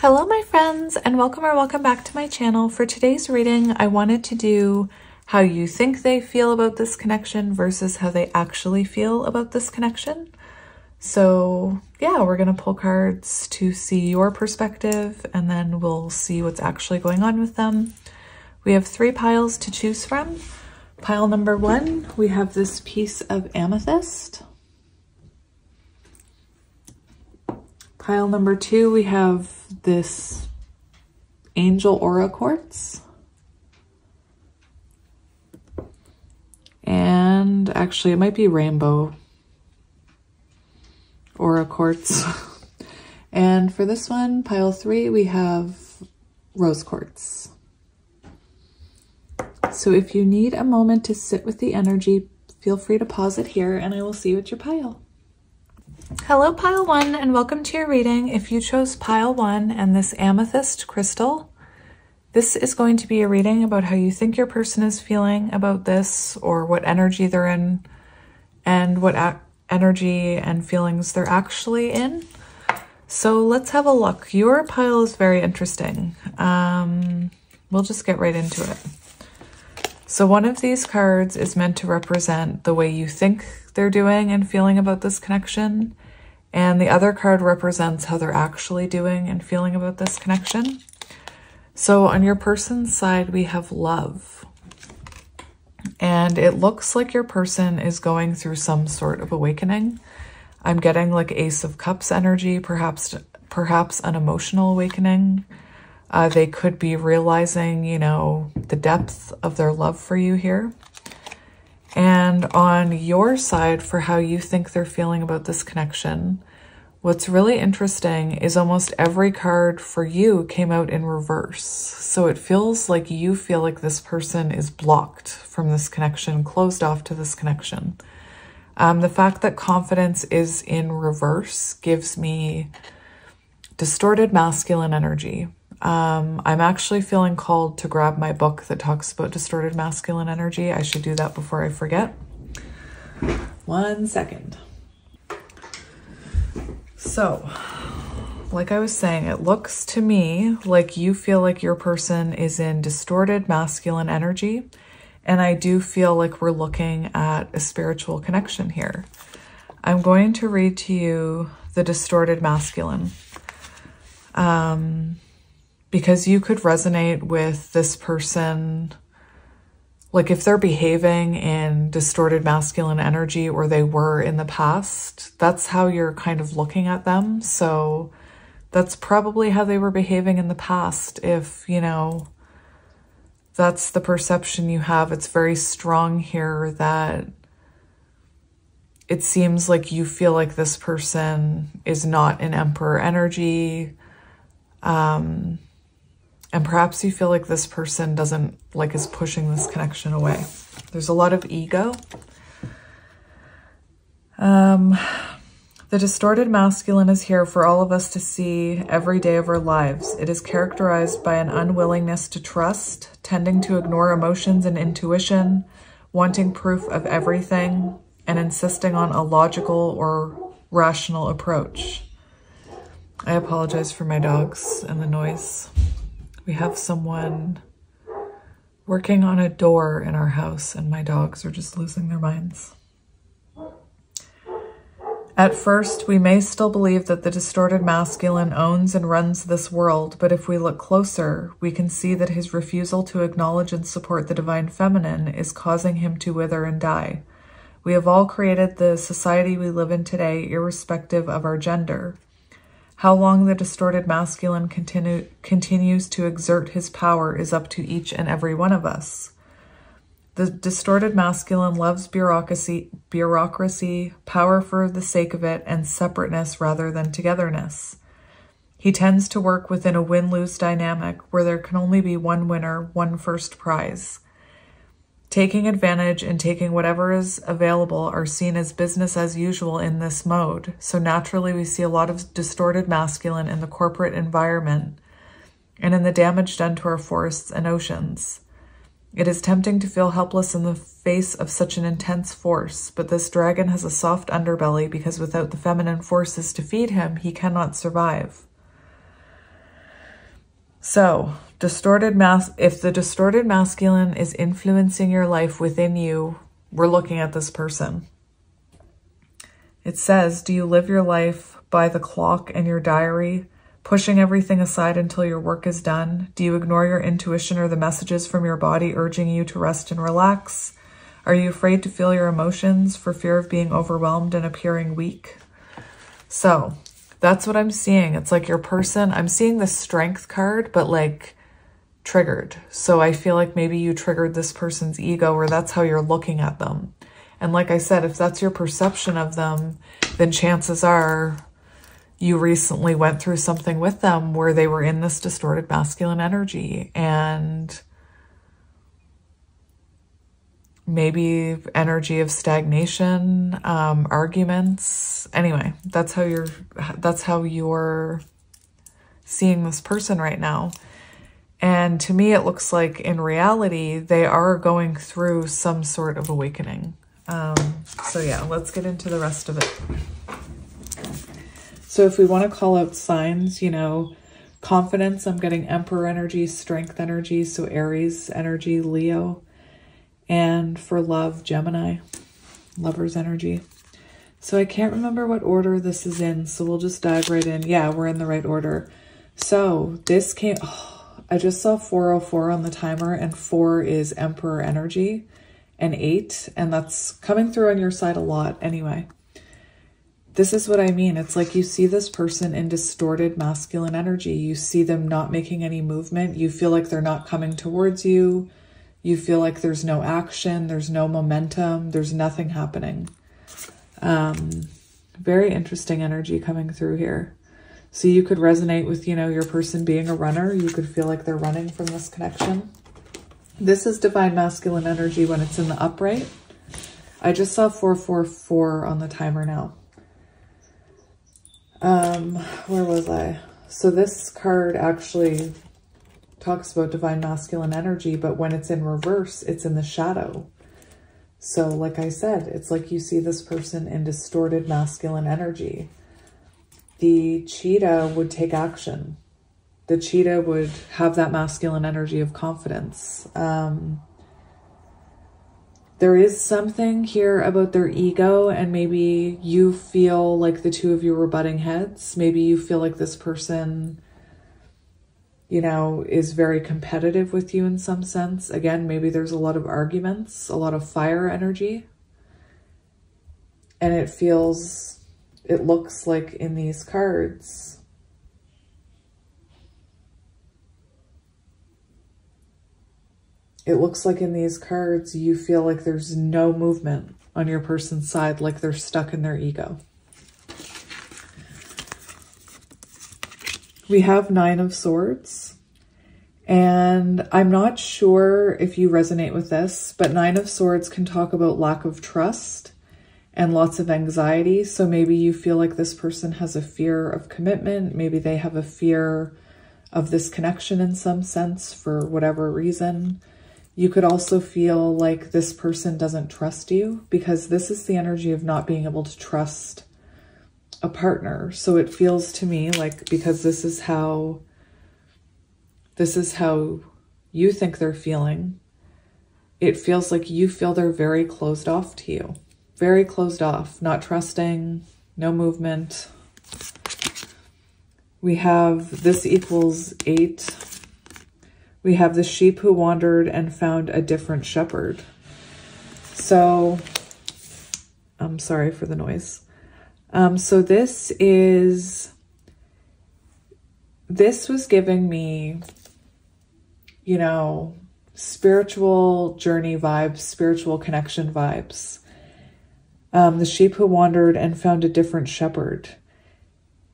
Hello my friends, and welcome back to my channel. For today's reading, I wanted to do how you think they feel about this connection versus how they actually feel about this connection. So yeah, we're gonna pull cards to see your perspective, and then we'll see what's actually going on with them. We have 3 piles to choose from. Pile number 1, we have this piece of amethyst. Pile number 2, we have this angel aura quartz. And actually it might be rainbow aura quartz. And for this one, pile 3, we have rose quartz. So if you need a moment to sit with the energy, feel free to pause it here and I will see you at your pile. Hello pile 1, and welcome to your reading. If you chose pile 1 and this amethyst crystal, this is going to be a reading about how you think your person is feeling about this, or what energy they're in, and what energy and feelings they're actually in. So let's have a look. Your pile is very interesting. We'll just get right into it. So one of these cards is meant to represent the way you think they're doing and feeling about this connection. And the other card represents how they're actually doing and feeling about this connection. So on your person's side, we have love. And it looks like your person is going through some sort of awakening. I'm getting like Ace of Cups energy, perhaps an emotional awakening. They could be realizing, you know, the depth of their love for you here. And on your side, for how you think they're feeling about this connection, what's really interesting is almost every card for you came out in reverse. So it feels like you feel like this person is blocked from this connection, closed off to this connection. The fact that confidence is in reverse gives me distorted masculine energy. I'm actually feeling called to grab my book that talks about distorted masculine energy. I should do that before I forget. 1 second. So, like I was saying, it looks to me like you feel like your person is in distorted masculine energy. And I do feel like we're looking at a spiritual connection here. I'm going to read to you the distorted masculine. Because you could resonate with this person, like if they're behaving in distorted masculine energy, or they were in the past, that's how you're kind of looking at them. So that's probably how they were behaving in the past. If, you know, that's the perception you have, it's very strong here that it seems like you feel like this person is not in Emperor energy. And perhaps you feel like this person is pushing this connection away. There's a lot of ego. The distorted masculine is here for all of us to see every day of our lives. It is characterized by an unwillingness to trust, tending to ignore emotions and intuition, wanting proof of everything, and insisting on a logical or rational approach. I apologize for my dogs and the noise. We have someone working on a door in our house, and my dogs are just losing their minds. At first, we may still believe that the distorted masculine owns and runs this world, but if we look closer, we can see that his refusal to acknowledge and support the divine feminine is causing him to wither and die. We have all created the society we live in today, irrespective of our gender. How long the distorted masculine continues to exert his power is up to each and every one of us. The distorted masculine loves bureaucracy, power for the sake of it, and separateness rather than togetherness. He tends to work within a win-lose dynamic where there can only be one winner, one first prize. Taking advantage and taking whatever is available are seen as business as usual in this mode. So naturally, we see a lot of distorted masculine in the corporate environment and in the damage done to our forests and oceans. It is tempting to feel helpless in the face of such an intense force, but this dragon has a soft underbelly because without the feminine forces to feed him, he cannot survive. So if the distorted masculine is influencing your life within you, we're looking at this person. It says, do you live your life by the clock and your diary, pushing everything aside until your work is done? Do you ignore your intuition or the messages from your body urging you to rest and relax? Are you afraid to feel your emotions for fear of being overwhelmed and appearing weak? So that's what I'm seeing. It's like your person, I'm seeing the strength card, but like triggered. So I feel like maybe you triggered this person's ego, or that's how you're looking at them. And like I said, if that's your perception of them, then chances are you recently went through something with them where they were in this distorted masculine energy, and maybe energy of stagnation, arguments. Anyway, that's how you're seeing this person right now. And to me, it looks like in reality, they are going through some sort of awakening. So yeah, let's get into the rest of it. So if we want to call out signs, you know, confidence, I'm getting Emperor energy, strength energy, so Aries energy, Leo. And for love, Gemini, Lover's energy. So I can't remember what order this is in, so we'll just dive right in. Yeah, we're in the right order. So this came, I just saw 404 on the timer, and 4 is Emperor energy, and 8, and that's coming through on your side a lot anyway. This is what I mean. It's like you see this person in distorted masculine energy. You see them not making any movement. You feel like they're not coming towards you. You feel like there's no action, there's no momentum, there's nothing happening. Very interesting energy coming through here. So you could resonate with, you know, your person being a runner. You could feel like they're running from this connection. This is divine masculine energy when it's in the upright. I just saw 444 on the timer now. Where was I? So this card actually talks about divine masculine energy, but when it's in reverse, it's in the shadow. So like I said, it's like you see this person in distorted masculine energy. The cheetah would take action. The cheetah would have that masculine energy of confidence. There is something here about their ego, and maybe you feel like the two of you were butting heads. Maybe you feel like this person, you know, is very competitive with you in some sense. Again, maybe there's a lot of arguments, a lot of fire energy. And it looks like in these cards, you feel like there's no movement on your person's side, like they're stuck in their ego. We have 9 of Swords, and I'm not sure if you resonate with this, but 9 of Swords can talk about lack of trust and lots of anxiety. So maybe you feel like this person has a fear of commitment. Maybe they have a fear of this connection in some sense for whatever reason. You could also feel like this person doesn't trust you, because this is the energy of not being able to trust a partner. So it feels to me like, because this is how you think they're feeling, it feels like you feel they're very closed off to you. Very closed off, not trusting, no movement. We have this equals 8. We have the sheep who wandered and found a different shepherd. So, I'm sorry for the noise. So this was giving me, you know, spiritual journey vibes, spiritual connection vibes. The sheep who wandered and found a different shepherd.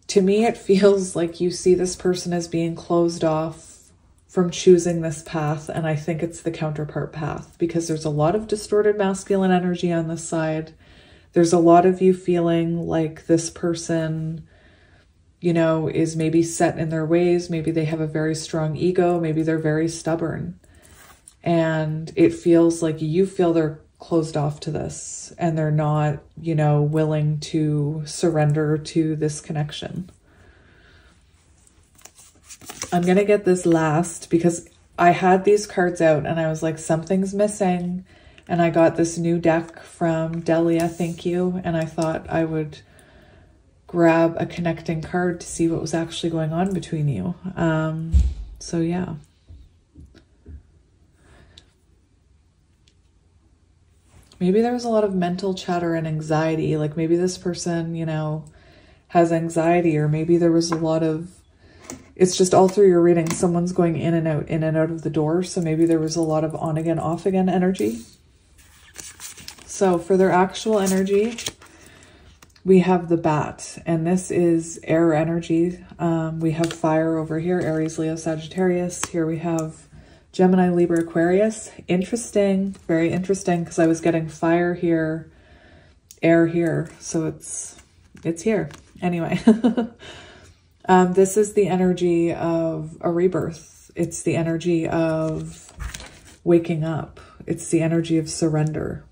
To me, it feels like you see this person as being closed off from choosing this path, and I think it's the counterpart path, because there's a lot of distorted masculine energy on this side. There's a lot of you feeling like this person, you know, is maybe set in their ways. Maybe they have a very strong ego. Maybe they're very stubborn. And it feels like you feel they're closed off to this, and they're not, you know, willing to surrender to this connection. I'm going to get this last because I had these cards out and I was like, something's missing. And I got this new deck from Delia, thank you. And I thought I would grab a connecting card to see what was actually going on between you. So yeah. Maybe there was a lot of mental chatter and anxiety. Like maybe this person, you know, has anxiety, or maybe there was a lot of, it's just all through your reading, someone's going in and out of the door. So maybe there was a lot of on again, off again energy. So for their actual energy, we have the bat, and this is air energy. We have fire over here, Aries, Leo, Sagittarius. Here we have Gemini, Libra, Aquarius. Interesting, very interesting, because I was getting fire here, air here. So it's here. Anyway, this is the energy of a rebirth. It's the energy of waking up. It's the energy of surrender.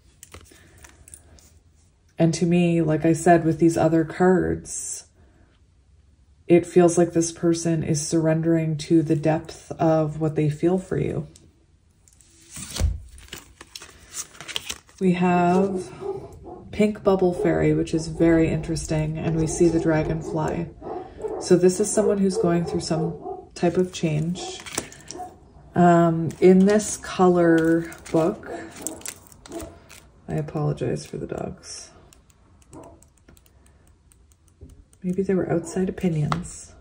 And to me, like I said, with these other cards, it feels like this person is surrendering to the depth of what they feel for you. We have Pink Bubble Fairy, which is very interesting, and we see the dragonfly. So this is someone who's going through some type of change. In this color book, I apologize for the dogs. Maybe they were outside opinions.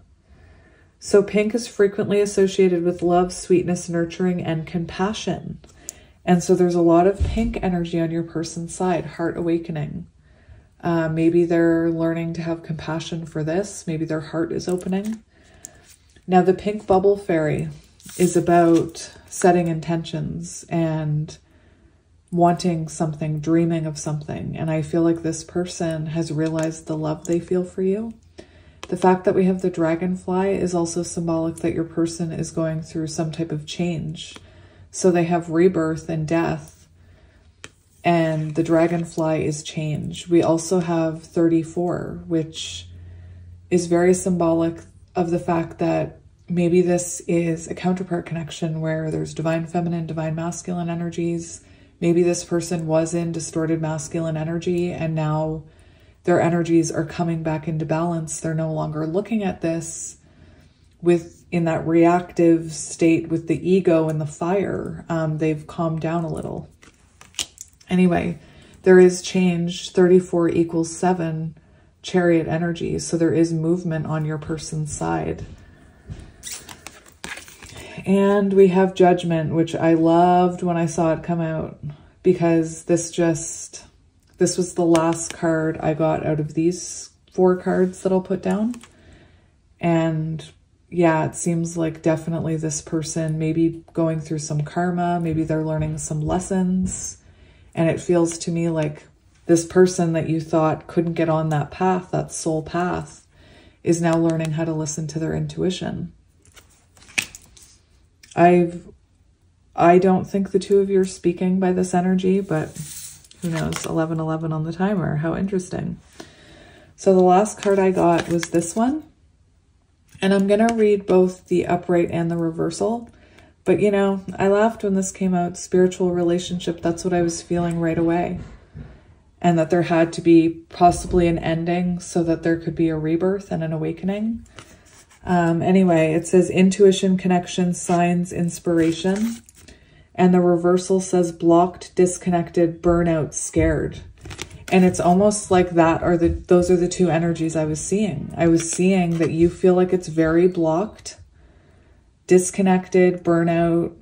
So pink is frequently associated with love, sweetness, nurturing, and compassion. And so there's a lot of pink energy on your person's side, heart awakening. Maybe they're learning to have compassion for this. Maybe their heart is opening. Now the Pink Bubble Fairy is about setting intentions and wanting something, dreaming of something. And I feel like this person has realized the love they feel for you. The fact that we have the dragonfly is also symbolic that your person is going through some type of change. So they have rebirth and death, and the dragonfly is change. We also have 34, which is very symbolic of the fact that maybe this is a counterpart connection where there's divine feminine, divine masculine energies. Maybe this person was in distorted masculine energy and now their energies are coming back into balance. They're no longer looking at this in that reactive state with the ego and the fire. They've calmed down a little. Anyway, there is change. 34 equals 7 Chariot energy. So there is movement on your person's side. And we have Judgment, which I loved when I saw it come out, because this was the last card I got out of these 4 cards that I'll put down. And yeah, it seems like definitely this person may be going through some karma. Maybe they're learning some lessons. And it feels to me like this person that you thought couldn't get on that path, that soul path, is now learning how to listen to their intuition. I don't think the two of you are speaking by this energy, but who knows? 11:11 on the timer. How interesting. So the last card I got was this one. And I'm going to read both the upright and the reversal. But, you know, I laughed when this came out. Spiritual relationship, that's what I was feeling right away. And that there had to be possibly an ending so that there could be a rebirth and an awakening. Anyway, it says intuition, connection, signs, inspiration. And the reversal says blocked, disconnected, burnout, scared. And it's almost like those are the two energies I was seeing. I was seeing that you feel like it's very blocked, disconnected, burnout.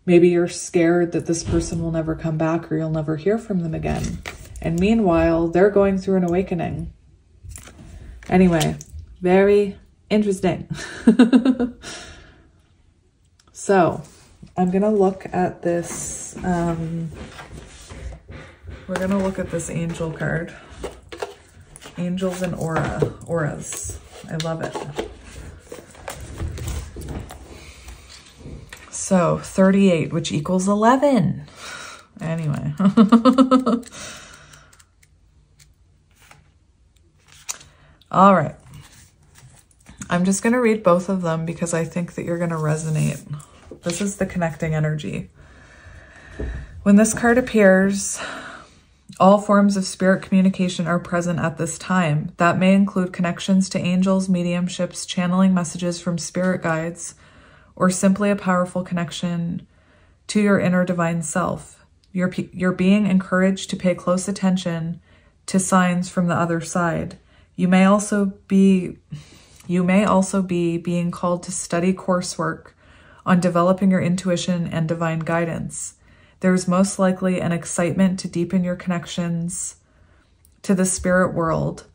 Maybe you're scared that this person will never come back or you'll never hear from them again. And meanwhile, they're going through an awakening. Anyway, very interesting. So I'm going to look at this. We're going to look at this angel card. Angels and auras. I love it. So 38, which equals 11. Anyway. All right. I'm just going to read both of them because I think that you're going to resonate. This is the connecting energy. When this card appears, all forms of spirit communication are present at this time. That may include connections to angels, mediumships, channeling messages from spirit guides, or simply a powerful connection to your inner divine self. You're being encouraged to pay close attention to signs from the other side. You may also be being called to study coursework on developing your intuition and divine guidance. There is most likely an excitement to deepen your connections to the spirit world,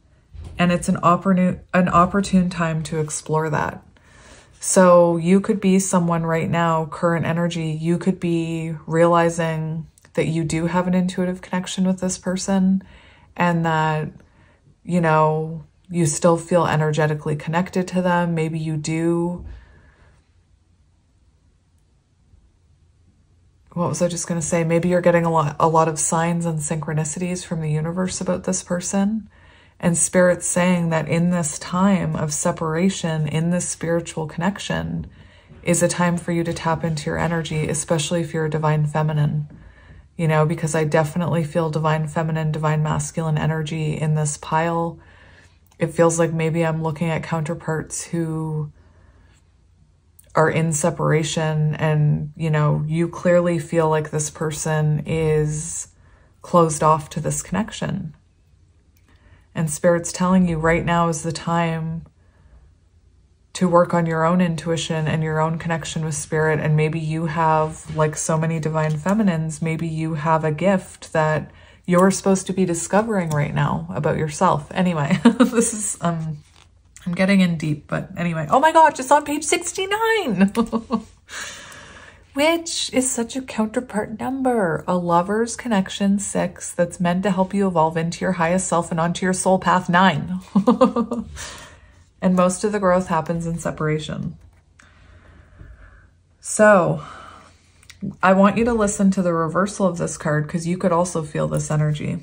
and it's an opportune time to explore that. So you could be someone right now, current energy, you could be realizing that you do have an intuitive connection with this person, and that, you know, you still feel energetically connected to them. Maybe you do. What was I just going to say? Maybe you're getting a lot of signs and synchronicities from the universe about this person. And Spirit's saying that in this time of separation, in this spiritual connection, is a time for you to tap into your energy, especially if you're a divine feminine. You know, because I definitely feel divine feminine, divine masculine energy in this pile. It feels like maybe I'm looking at counterparts who are in separation, and, you know, you clearly feel like this person is closed off to this connection. And Spirit's telling you right now is the time to work on your own intuition and your own connection with Spirit. And maybe you have, like so many divine feminines, maybe you have a gift that you're supposed to be discovering right now about yourself. Anyway, this is, I'm getting in deep, but anyway. Oh my gosh, it's on page 69, which is such a counterpart number. A lover's connection, 6, that's meant to help you evolve into your highest self and onto your soul path, 9. And most of the growth happens in separation. So I want you to listen to the reversal of this card, because you could also feel this energy.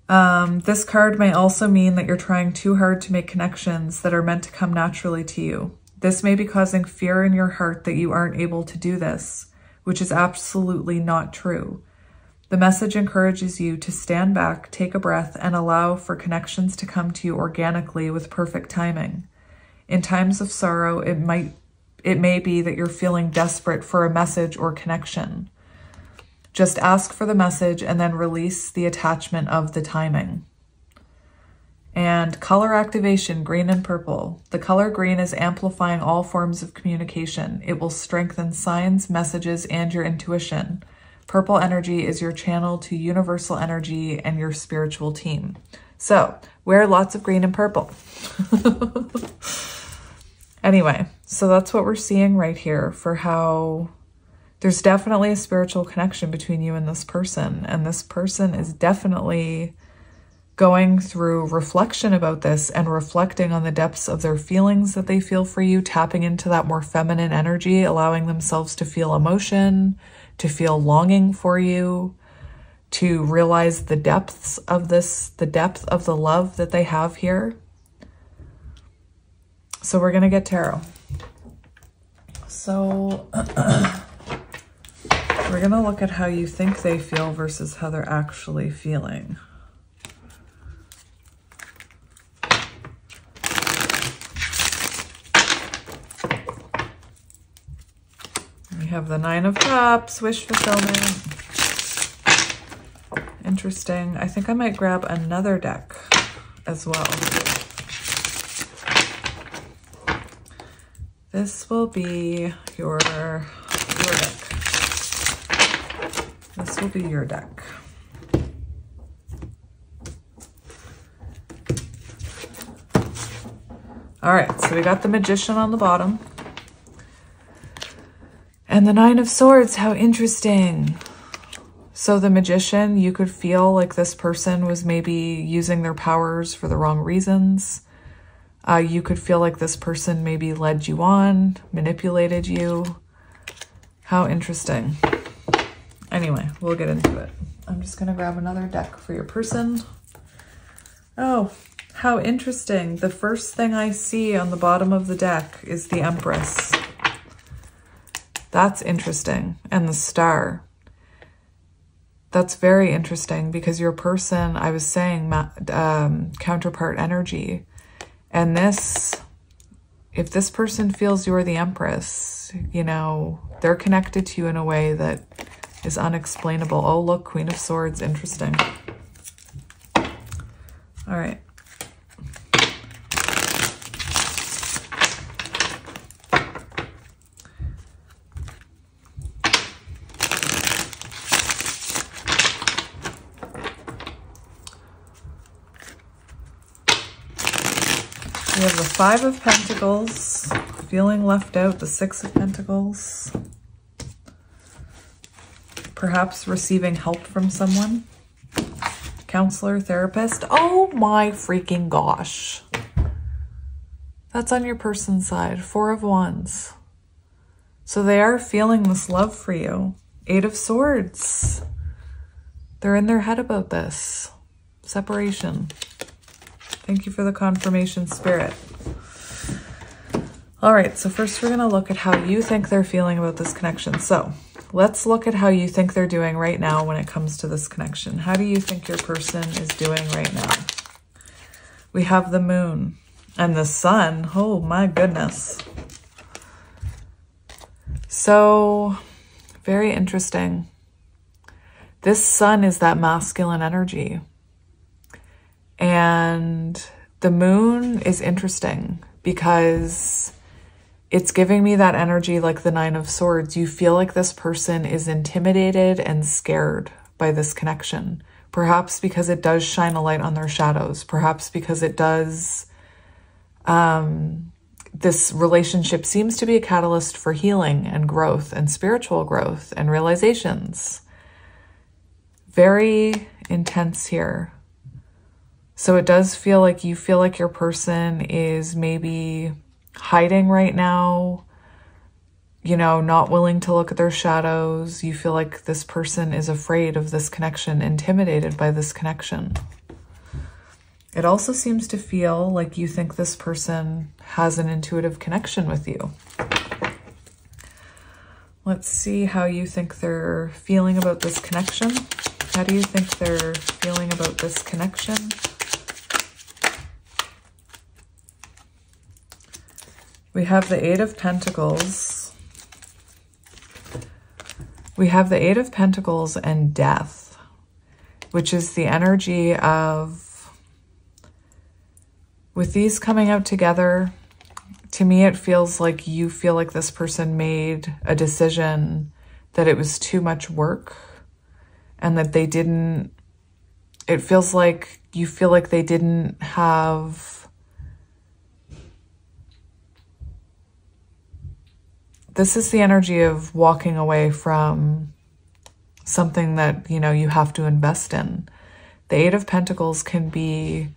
This card may also mean that you're trying too hard to make connections that are meant to come naturally to you. This may be causing fear in your heart that you aren't able to do this, which is absolutely not true. The message encourages you to stand back, take a breath, and allow for connections to come to you organically with perfect timing. In times of sorrow, it may be that you're feeling desperate for a message or connection. Just ask for the message and then release the attachment of the timing. And color activation, green and purple. The color green is amplifying all forms of communication. It will strengthen signs, messages, and your intuition. Purple energy is your channel to universal energy and your spiritual team. So wear lots of green and purple. Anyway, so that's what we're seeing right here for how there's definitely a spiritual connection between you and this person. And this person is definitely going through reflection about this and reflecting on the depths of their feelings that they feel for you, tapping into that more feminine energy, allowing themselves to feel emotion, to feel longing for you, to realize the depths of this, the depth of the love that they have here. So we're going to get tarot. So we're going to look at how you think they feel versus how they're actually feeling. We have the 9 of Cups, wish fulfillment. Interesting. I think I might grab another deck as well. This will be your deck. This will be your deck. All right, so we got the Magician on the bottom. And the 9 of Swords, how interesting. So the Magician, you could feel like this person was maybe using their powers for the wrong reasons. You could feel like this person maybe led you on, manipulated you. How interesting. Anyway, we'll get into it. I'm just going to grab another deck for your person. Oh, How interesting. The first thing I see on the bottom of the deck is the Empress. That's interesting. And the Star. That's very interesting because your person, I was saying, counterpart energy. And this, if this person feels you're the Empress, you know, they're connected to you in a way that is unexplainable. Oh, look, Queen of Swords. Interesting. All right. We have the Five of Pentacles, feeling left out, the Six of Pentacles. Perhaps receiving help from someone. Counselor, therapist. Oh my freaking gosh. That's on your person's side. Four of Wands. So they are feeling this love for you. Eight of Swords. They're in their head about this. Separation. Thank you for the confirmation, Spirit. All right, so first we're going to look at how you think they're feeling about this connection. So let's look at how you think they're doing right now when it comes to this connection. How do you think your person is doing right now? We have the Moon and the Sun. Oh my goodness. So very interesting. This Sun is that masculine energy. And the Moon is interesting because it's giving me that energy like the Nine of Swords. You feel like this person is intimidated and scared by this connection. Perhaps because it does shine a light on their shadows. Perhaps because it does, this relationship seems to be a catalyst for healing and growth and spiritual growth and realizations. Very intense here. So it does feel like you feel like your person is maybe hiding right now, you know, not willing to look at their shadows. You feel like this person is afraid of this connection, intimidated by this connection. It also seems to feel like you think this person has an intuitive connection with you. Let's see how you think they're feeling about this connection. How do you think they're feeling about this connection? We have the Eight of Pentacles. We have the Eight of Pentacles and Death, which is the energy of, with these coming out together, to me it feels like you feel like this person made a decision that it was too much work and that they didn't, it feels like you feel like they didn't have, this is the energy of walking away from something that, you know, you have to invest in. The Eight of Pentacles can be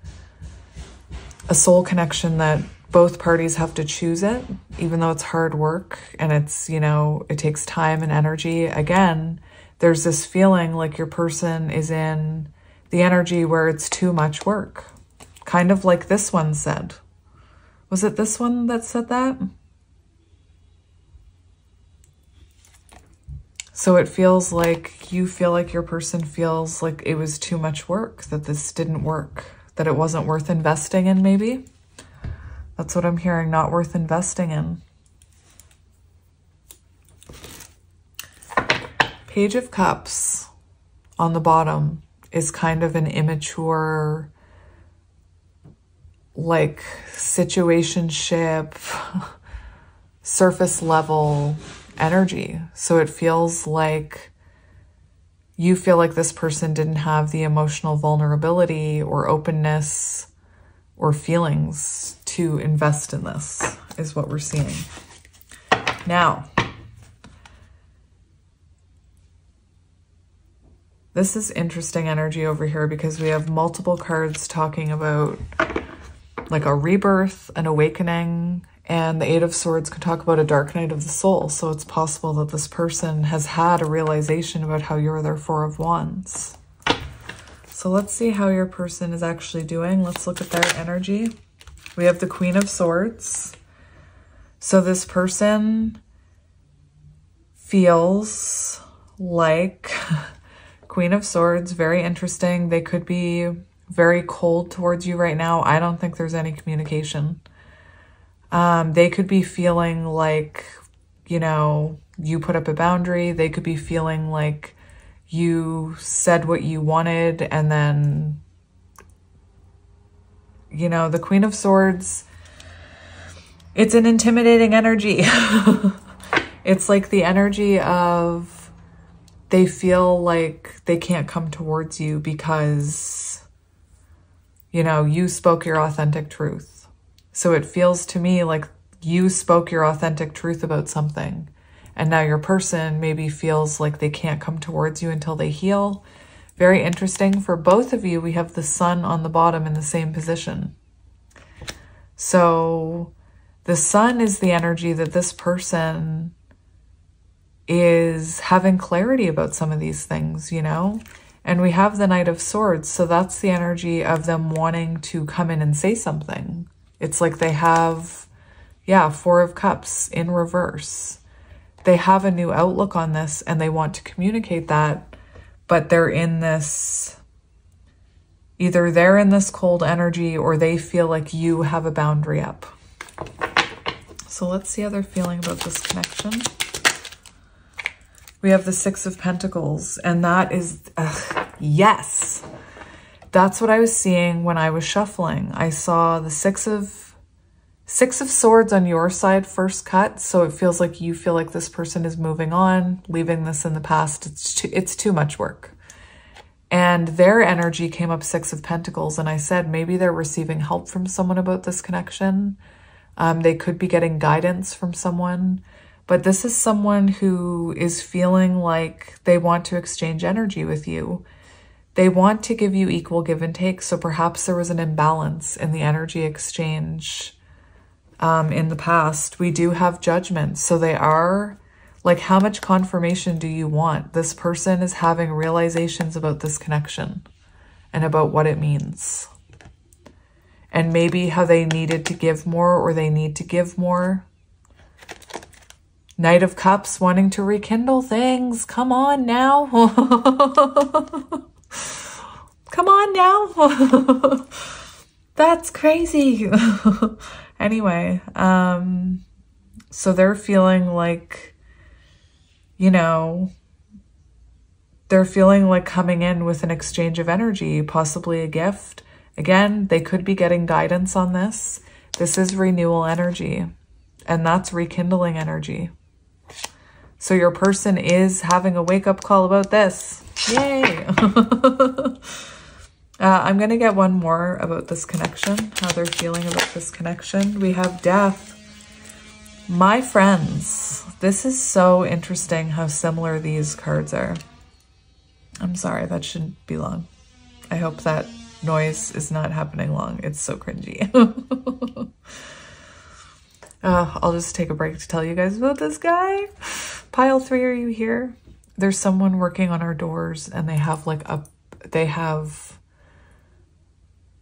a soul connection that both parties have to choose it, even though it's hard work and it's, you know, it takes time and energy. Again, there's this feeling like your person is in the energy where it's too much work. Kind of like this one said. Was it this one that said that? So it feels like you feel like your person feels like it was too much work, that this didn't work, that it wasn't worth investing in maybe. That's what I'm hearing, not worth investing in. Page of Cups on the bottom is kind of an immature, like situationship, surface level energy. So it feels like you feel like this person didn't have the emotional vulnerability or openness or feelings to invest in this, is what we're seeing. Now, this is interesting energy over here because we have multiple cards talking about like a rebirth, an awakening, and the Eight of Swords can talk about a dark night of the soul. So it's possible that this person has had a realization about how you're their Four of Wands. So let's see how your person is actually doing. Let's look at their energy. We have the Queen of Swords. So this person feels like Queen of Swords, very interesting. They could be very cold towards you right now. I don't think there's any communication. They could be feeling like, you know, you put up a boundary. They could be feeling like you said what you wanted and then, you know, the Queen of Swords, it's an intimidating energy. It's like the energy of they feel like they can't come towards you because, you know, you spoke your authentic truth. So it feels to me like you spoke your authentic truth about something. And now your person maybe feels like they can't come towards you until they heal. Very interesting. For both of you, we have the Sun on the bottom in the same position. So the Sun is the energy that this person is having clarity about some of these things, you know? And we have the Knight of Swords. So that's the energy of them wanting to come in and say something. It's like they have, yeah, Four of Cups in reverse. They have a new outlook on this and they want to communicate that, but they're in this, either they're in this cold energy or they feel like you have a boundary up. So let's see how they're feeling about this connection. We have the Six of Pentacles, and that is, yes, that's what I was seeing when I was shuffling. I saw the Six of Swords on your side first cut, so it feels like you feel like this person is moving on, leaving this in the past. It's too much work. And their energy came up Six of Pentacles, and I said maybe they're receiving help from someone about this connection. They could be getting guidance from someone, but this is someone who is feeling like they want to exchange energy with you. They want to give you equal give and take, so perhaps there was an imbalance in the energy exchange in the past. We do have Judgment, so they are like, how much confirmation do you want? This person is having realizations about this connection and about what it means. And maybe how they needed to give more or they need to give more. Knight of Cups wanting to rekindle things. Come on now. Come on now. That's crazy. Anyway, so they're feeling like, you know, they're feeling like coming in with an exchange of energy, possibly a gift. Again, they could be getting guidance on this. This is renewal energy, and that's rekindling energy. So your person is having a wake-up call about this. Yay! I'm going to get one more about this connection, how they're feeling about this connection. We have Death. My friends, this is so interesting how similar these cards are. I'm sorry, that shouldn't be long. I hope that noise is not happening long. It's so cringy. I'll just take a break to tell you guys about this guy. Pile 3, are you here? There's someone working on our doors and they have like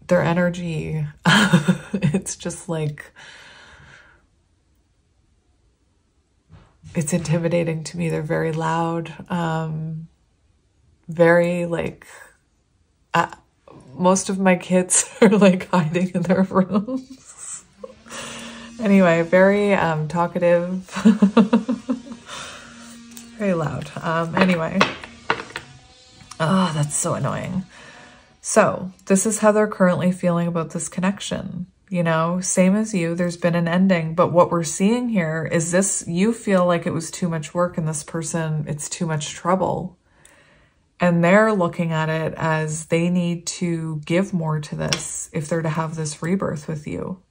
their energy. It's just like, it's intimidating to me. They're very loud. Very like, most of my kids are like hiding in their rooms. Anyway, very talkative. Very loud. Anyway. Oh, that's so annoying. So this is how they're currently feeling about this connection. You know, same as you, there's been an ending. But what we're seeing here is this, you feel like it was too much work and this person, it's too much trouble. And they're looking at it as they need to give more to this if they're to have this rebirth with you.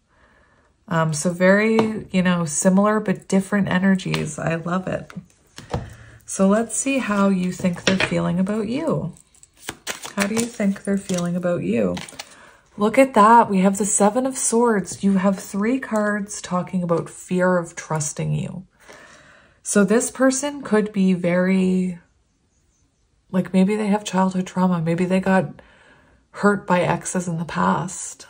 So very, you know, similar but different energies. I love it. So let's see how you think they're feeling about you. How do you think they're feeling about you? Look at that. We have the Seven of Swords. You have 3 cards talking about fear of trusting you. So this person could be very, like maybe they have childhood trauma. Maybe they got hurt by exes in the past.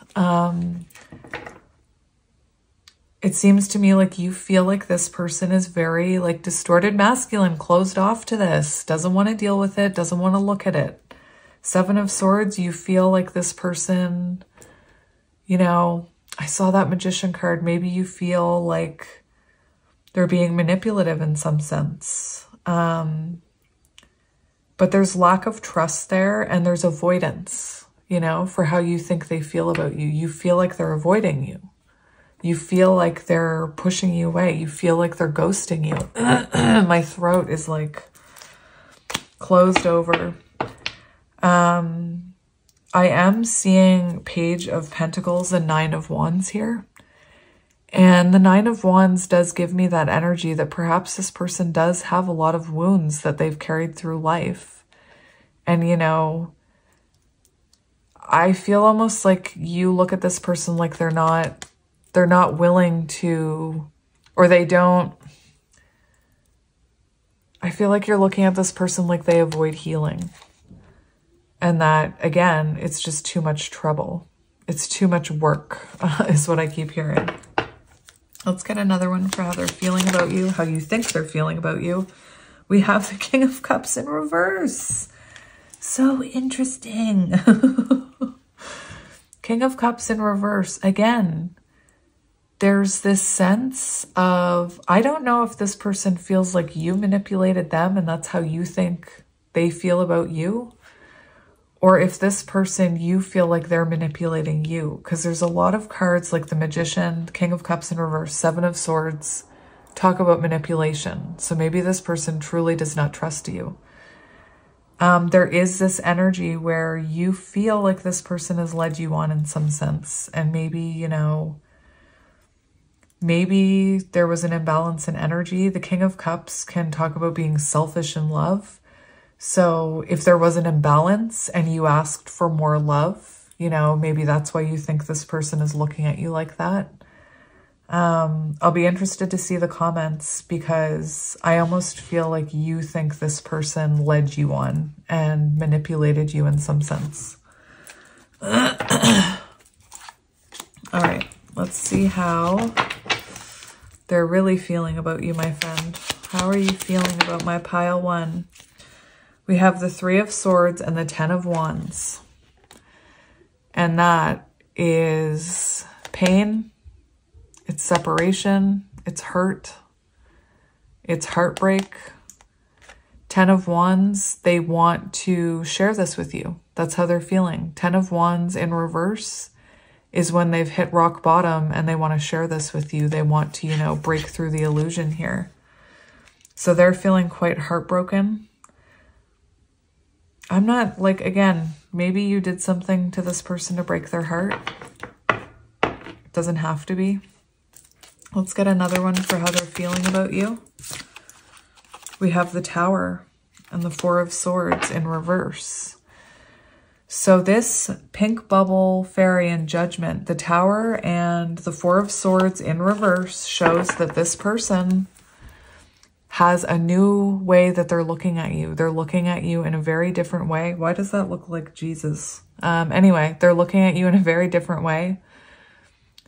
It seems to me like you feel like this person is very like distorted masculine, closed off to this, doesn't want to deal with it, doesn't want to look at it. Seven of Swords, you feel like this person, you know, I saw that Magician card. Maybe you feel like they're being manipulative in some sense. But there's lack of trust there, and there's avoidance, you know, for how you think they feel about you. You feel like they're avoiding you. You feel like they're pushing you away. You feel like they're ghosting you. My throat is like closed over. I am seeing Page of Pentacles and Nine of Wands here. And the Nine of Wands does give me that energy that perhaps this person does have a lot of wounds that they've carried through life. And, you know, I feel almost like you look at this person like they're not willing to, or they don't, I feel like you're looking at this person like they avoid healing. And that, again, it's just too much trouble. It's too much work, is what I keep hearing. Let's get another one for how they're feeling about you, how you think they're feeling about you. We have the King of Cups in reverse. So interesting. King of Cups in reverse. Again, there's this sense of, I don't know if this person feels like you manipulated them and that's how you think they feel about you, or if this person, you feel like they're manipulating you, because there's a lot of cards like the Magician, King of Cups in reverse, Seven of Swords, talk about manipulation. So maybe this person truly does not trust you. There is this energy where you feel like this person has led you on in some sense. And maybe, you know, maybe there was an imbalance in energy. The King of Cups can talk about being selfish in love. So if there was an imbalance and you asked for more love, you know, maybe that's why you think this person is looking at you like that. I'll be interested to see the comments, because I almost feel like you think this person led you on and manipulated you in some sense. All right, let's see how they're really feeling about you, my friend. How are you feeling about my pile one? We have the Three of Swords and the Ten of Wands. And that is pain, it's separation, it's hurt, it's heartbreak. Ten of Wands, they want to share this with you. That's how they're feeling. Ten of Wands in reverse is when they've hit rock bottom and they want to share this with you. They want to, you know, break through the illusion here. So they're feeling quite heartbroken. I'm not, like, again, maybe you did something to this person to break their heart. It doesn't have to be. Let's get another one for how they're feeling about you. We have the Tower and the Four of Swords in reverse. So this pink bubble fairy in Judgment, the Tower and the Four of Swords in reverse shows that this person has a new way that they're looking at you. They're looking at you in a very different way. Why does that look like Jesus? Anyway, they're looking at you in a very different way.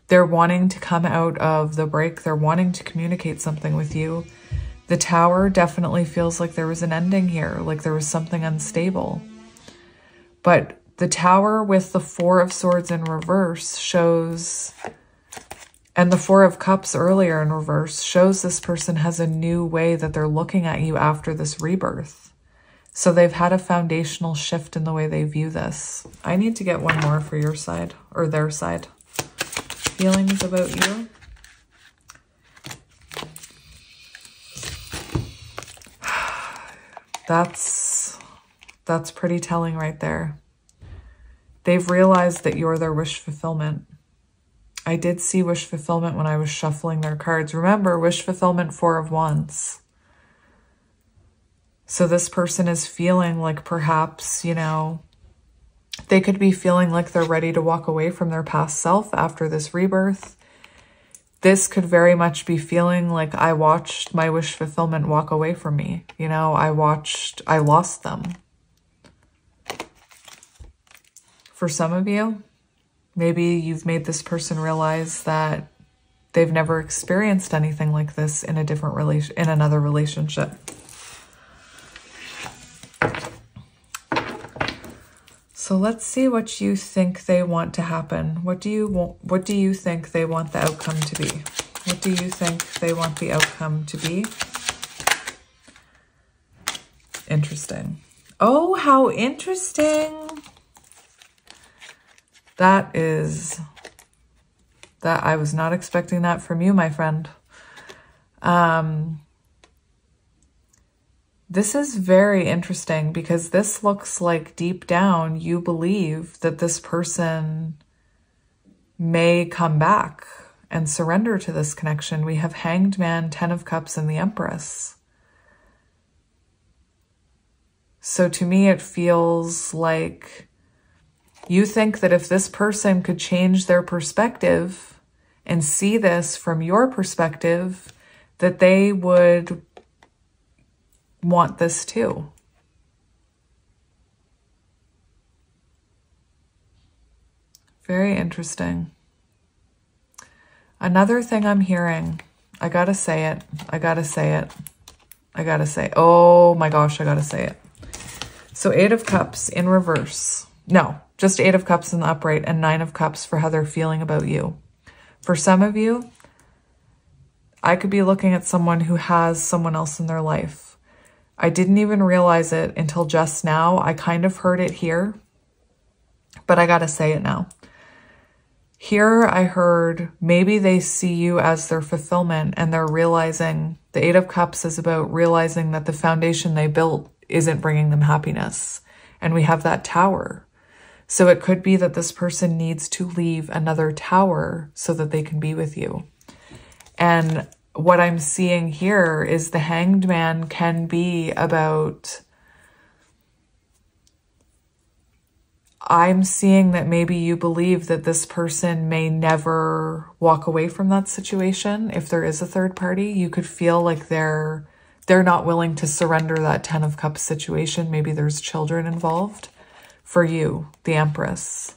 They're wanting to come out of the break. They're wanting to communicate something with you. The Tower definitely feels like there was an ending here, like there was something unstable. But the Tower with the Four of Swords in reverse shows, and the Four of Cups earlier in reverse, shows this person has a new way that they're looking at you after this rebirth. So they've had a foundational shift in the way they view this. I need to get one more for your side, or their side. Feelings about you. That's pretty telling right there. They've realized that you're their wish fulfillment. I did see wish fulfillment when I was shuffling their cards. Remember, wish fulfillment, Four of Wands. So this person is feeling like perhaps, you know, they could be feeling like they're ready to walk away from their past self after this rebirth. This could very much be feeling like I watched my wish fulfillment walk away from me. You know, I lost them. For some of you, maybe you've made this person realize that they've never experienced anything like this in another relationship. So let's see what you think they want to happen. What do you think they want the outcome to be? What do you think they want the outcome to be? Interesting. Oh, how interesting. That I was not expecting that from you, my friend. This is very interesting because this looks like deep down you believe that this person may come back and surrender to this connection. We have Hanged Man, Ten of Cups, and the Empress. So to me, it feels like you think that if this person could change their perspective and see this from your perspective, that they would want this too. Very interesting. Another thing I'm hearing, I gotta say it. Oh my gosh, I gotta say it. So 8 of Cups in reverse. No, just 8 of Cups in the upright and 9 of Cups for how they're feeling about you. For some of you, I could be looking at someone who has someone else in their life. I didn't even realize it until just now. I kind of heard it here, but I gotta say it now. Here I heard maybe they see you as their fulfillment and they're realizing, the 8 of Cups is about realizing that the foundation they built isn't bringing them happiness. And we have that Tower. So it could be that this person needs to leave another tower so that they can be with you. And what I'm seeing here is the Hanged Man can be about, I'm seeing that maybe you believe that this person may never walk away from that situation. If there is a third party, you could feel like they're not willing to surrender that 10 of Cups situation. Maybe there's children involved. For you, the Empress.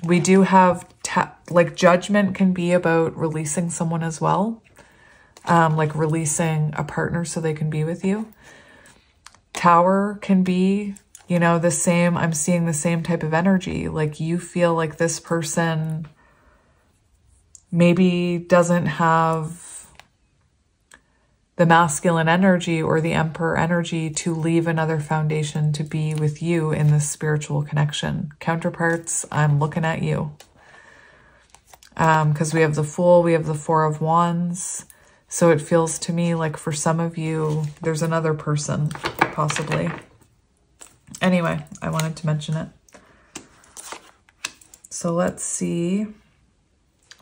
We do have, like, Judgment can be about releasing someone as well. Like releasing a partner so they can be with you. Tower can be, you know, the same. I'm seeing the same type of energy. Like you feel like this person maybe doesn't have the masculine energy or the Emperor energy to leave another foundation to be with you in this spiritual connection. Counterparts, I'm looking at you. Because we have the Fool, we have the 4 of Wands. So it feels to me like for some of you, there's another person, possibly. Anyway, I wanted to mention it. So let's see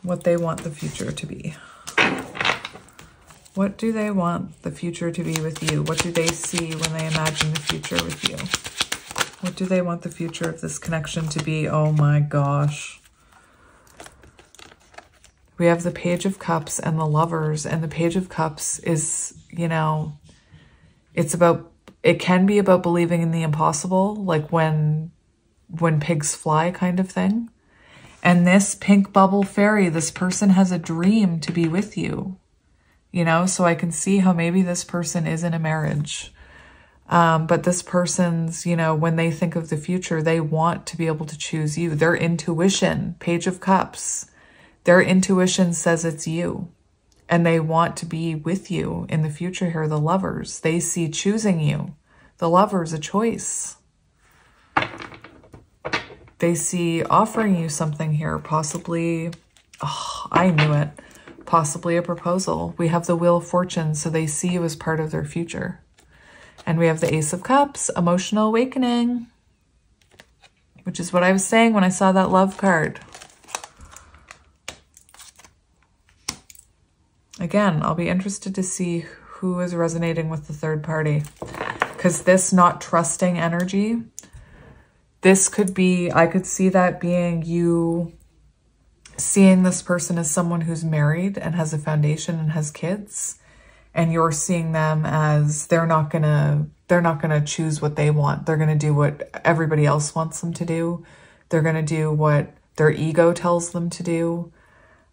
what they want the future to be. What do they want the future to be with you? What do they see when they imagine the future with you? What do they want the future of this connection to be? Oh my gosh. We have the Page of Cups and the Lovers, and the Page of Cups is, you know, it can be about believing in the impossible, like when pigs fly kind of thing. And this pink bubble fairy, this person has a dream to be with you. You know, so I can see how maybe this person is in a marriage. But this person's, you know, when they think of the future, they want to be able to choose you. Their intuition, Page of Cups, their intuition says it's you. And they want to be with you in the future here, the Lovers. They see choosing you. The Lovers, a choice. They see offering you something here, possibly, oh, I knew it. Possibly a proposal. We have the Wheel of Fortune, so they see you as part of their future. And we have the Ace of Cups, emotional awakening, which is what I was saying when I saw that love card. Again, I'll be interested to see who is resonating with the third party, because this not trusting energy, this could be, I could see that being you seeing this person as someone who's married and has a foundation and has kids, and you're seeing them as they're not gonna choose what they want. They're gonna do what everybody else wants them to do. They're going to do what their ego tells them to do.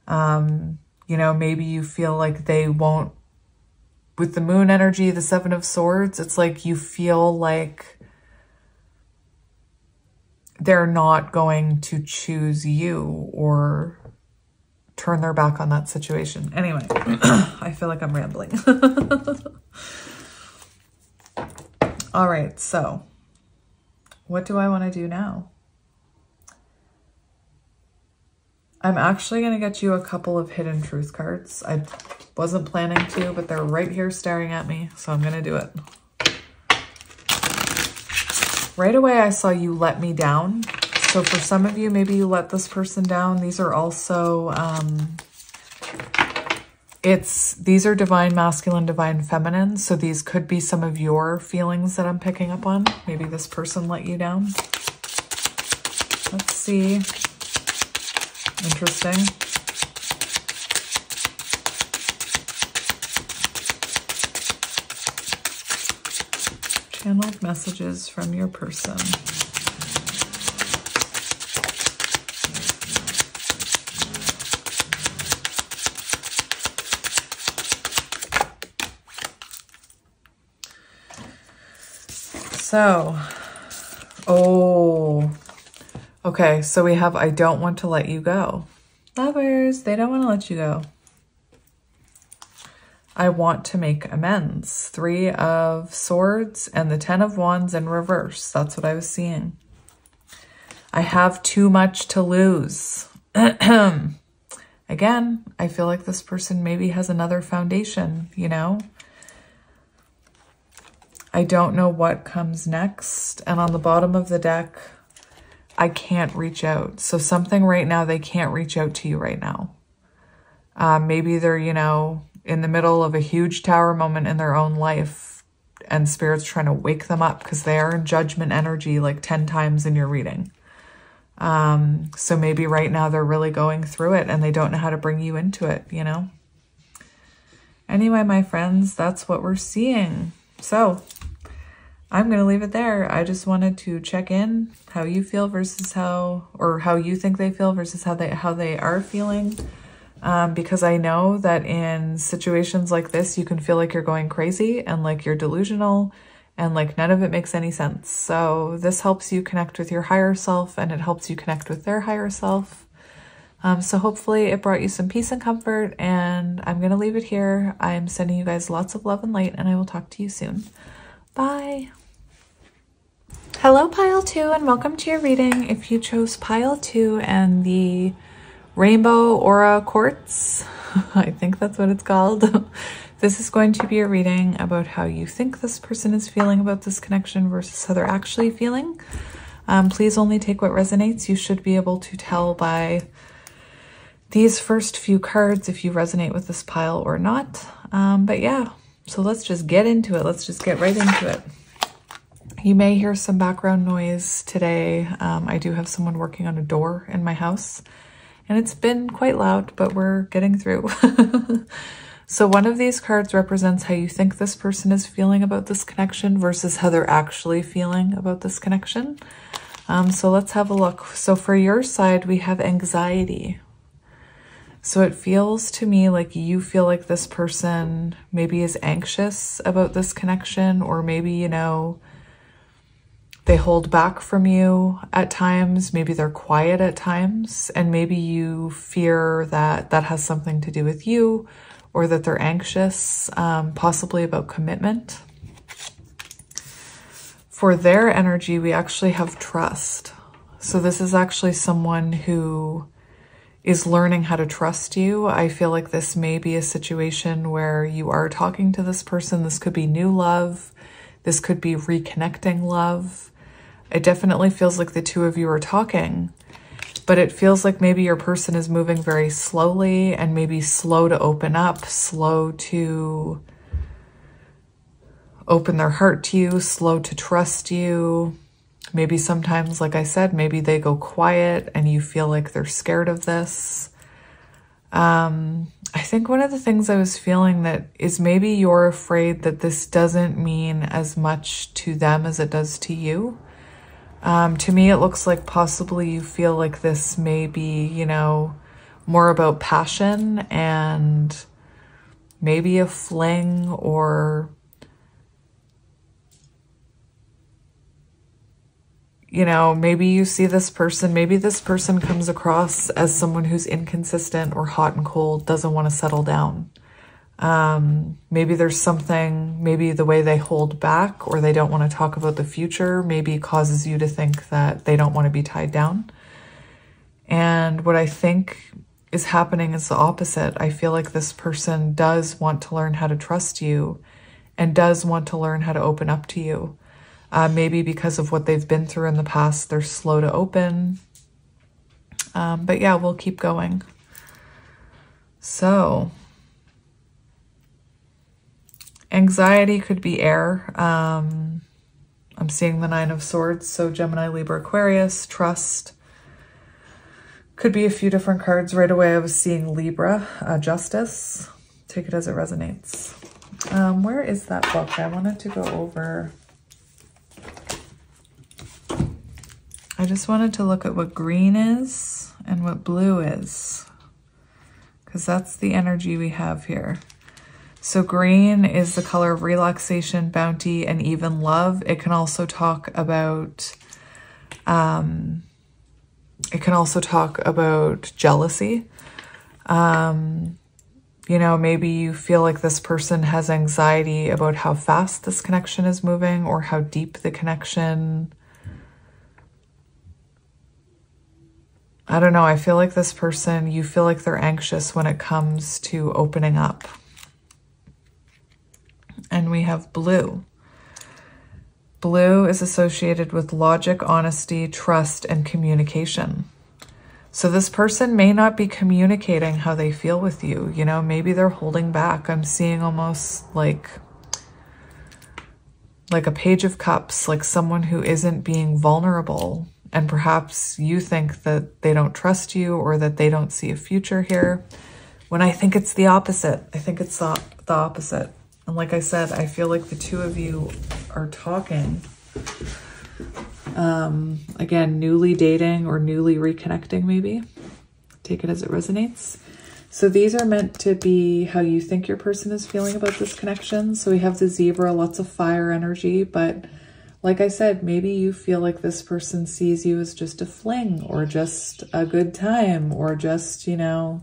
You know, maybe you feel like they won't, with the moon energy, the Seven of Swords, it's like you feel like they're not going to choose you or turn their back on that situation. Anyway, I feel like I'm rambling. All right, so what do I want to do now? I'm actually going to get you a couple of hidden truth cards. I wasn't planning to, but they're right here staring at me, so I'm going to do it. Right away, I saw you let me down. So for some of you, maybe you let this person down. These are also, these are divine masculine, divine feminine. So these could be some of your feelings that I'm picking up on. Maybe this person let you down. Let's see. Interesting. Channeled messages from your person. So, okay, so we have, I don't want to let you go. Lovers, they don't want to let you go. I want to make amends. 3 of Swords and the 10 of Wands in reverse. That's what I was seeing. I have too much to lose. Again, I feel like this person maybe has another foundation, you know? I don't know what comes next. And on the bottom of the deck, I can't reach out. So something right now, they can't reach out to you right now. Maybe they're, you know, in the middle of a huge tower moment in their own life and Spirit's trying to wake them up because they are in judgment energy like 10 times in your reading. So maybe right now they're really going through it and they don't know how to bring you into it, you know? Anyway, my friends, that's what we're seeing. So I'm going to leave it there. I just wanted to check in how you feel versus how you think they feel versus how they are feeling. Because I know that in situations like this, you can feel like you're going crazy and like you're delusional and like none of it makes any sense. So this helps you connect with your higher self and it helps you connect with their higher self. So hopefully it brought you some peace and comfort, and I'm going to leave it here. I'm sending you guys lots of love and light, and I will talk to you soon. Bye. Hello, Pile 2, and welcome to your reading. If you chose Pile 2 and the Rainbow Aura Quartz, I think that's what it's called. This is going to be a reading about how you think this person is feeling about this connection versus how they're actually feeling. Please only take what resonates. You should be able to tell by these first few cards if you resonate with this pile or not. But yeah, so let's just get into it. Let's just get right into it. You may hear some background noise today. I do have someone working on a door in my house, and it's been quite loud, but we're getting through. So one of these cards represents how you think this person is feeling about this connection versus how they're actually feeling about this connection. So let's have a look. So for your side, we have anxiety. So it feels to me like you feel like this person maybe is anxious about this connection, or maybe, you know, they hold back from you at times. Maybe they're quiet at times, and maybe you fear that that has something to do with you, or that they're anxious, possibly about commitment. For their energy, we actually have trust. So this is actually someone who is learning how to trust you. I feel like this may be a situation where you are talking to this person. This could be new love. This could be reconnecting love. It definitely feels like the two of you are talking, but it feels like maybe your person is moving very slowly and maybe slow to open up, slow to open their heart to you, slow to trust you. Maybe sometimes, like I said, maybe they go quiet and you feel like they're scared of this. I think one of the things I was feeling that is maybe you're afraid that this doesn't mean as much to them as it does to you. To me, it looks like possibly you feel like this may be, you know, more about passion and maybe a fling, or, you know, maybe you see this person, maybe this person comes across as someone who's inconsistent or hot and cold, doesn't want to settle down. Maybe there's something, maybe the way they hold back or they don't want to talk about the future maybe causes you to think that they don't want to be tied down. And what I think is happening is the opposite. I feel like this person does want to learn how to trust you and does want to learn how to open up to you. Maybe because of what they've been through in the past, they're slow to open. But yeah, we'll keep going. So, anxiety could be air. I'm seeing the 9 of Swords. So Gemini, Libra, Aquarius, trust. Could be a few different cards. Right away, I was seeing Libra, Justice. Take it as it resonates. Where is that book? I wanted to go over. I just wanted to look at what green is and what blue is, because that's the energy we have here. So green is the color of relaxation, bounty, and even love. It can also talk about, jealousy. You know, maybe you feel like this person has anxiety about how fast this connection is moving or how deep the connection. I don't know. I feel like this person, you feel like they're anxious when it comes to opening up. And we have blue. Blue is associated with logic, honesty, trust, and communication. So this person may not be communicating how they feel with you. You know, maybe they're holding back. I'm seeing almost like a Page of Cups, like someone who isn't being vulnerable. And perhaps you think that they don't trust you or that they don't see a future here, when I think it's the opposite. I think it's the opposite. And like I said, I feel like the two of you are talking. Again, newly dating or newly reconnecting maybe. Take it as it resonates. So these are meant to be how you think your person is feeling about this connection. So we have the zebra, lots of fire energy, but like I said, maybe you feel like this person sees you as just a fling or just a good time or just, you know,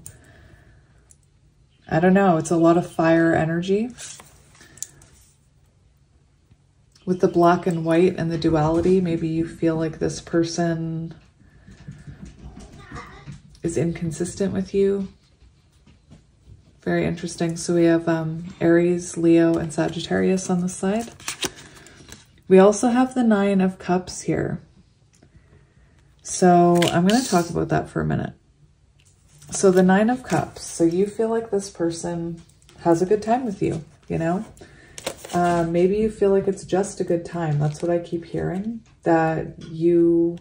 I don't know. It's a lot of fire energy. With the black and white and the duality, maybe you feel like this person is inconsistent with you. Very interesting. So we have Aries, Leo, and Sagittarius on the side. We also have the 9 of Cups here. So I'm going to talk about that for a minute. So the 9 of Cups. So you feel like this person has a good time with you, you know? Maybe you feel like it's just a good time. That's what I keep hearing. That you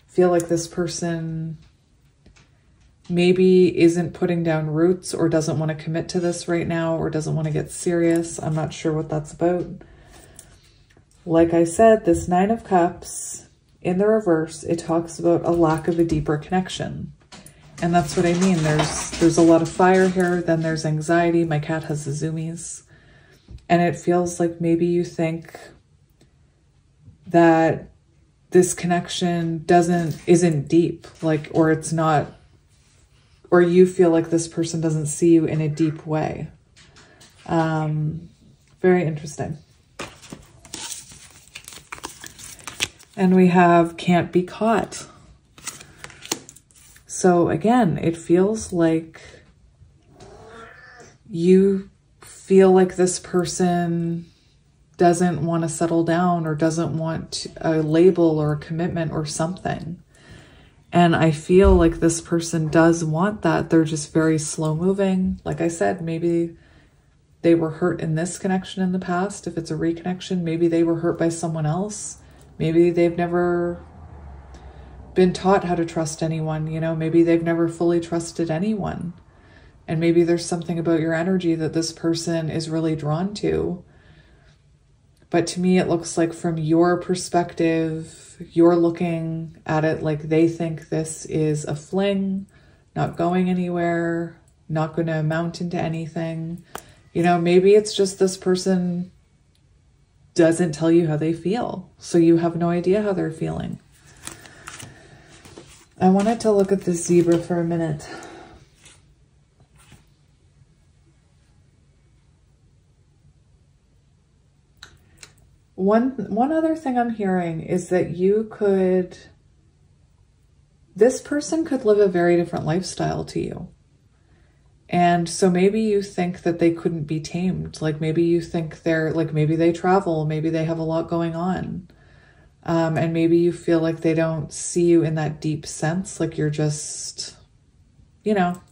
feel like this person maybe isn't putting down roots or doesn't want to commit to this right now or doesn't want to get serious. I'm not sure what that's about. Like I said, this 9 of Cups, in the reverse, it talks about a lack of a deeper connection. And that's what I mean. There's a lot of fire here. Then there's anxiety. My cat has the zoomies. And it feels like maybe you think that this connection isn't deep, like, or it's not, or you feel like this person doesn't see you in a deep way. Very interesting. And we have can't be caught. So again, it feels like you feel like this person doesn't want to settle down or doesn't want a label or a commitment or something. And I feel like this person does want that. They're just very slow moving. Like I said, maybe they were hurt in this connection in the past. If it's a reconnection, maybe they were hurt by someone else. Maybe they've never been taught how to trust anyone, you know, maybe they've never fully trusted anyone. And maybe there's something about your energy that this person is really drawn to. But to me, it looks like from your perspective, you're looking at it like they think this is a fling, not going anywhere, not going to amount into anything. You know, maybe it's just this person doesn't tell you how they feel, so you have no idea how they're feeling. I wanted to look at this zebra for a minute. One other thing I'm hearing is that this person could live a very different lifestyle to you. And so maybe you think that they couldn't be tamed. Like maybe you think maybe they travel, maybe they have a lot going on. And maybe you feel like they don't see you in that deep sense. Like you're just, you know,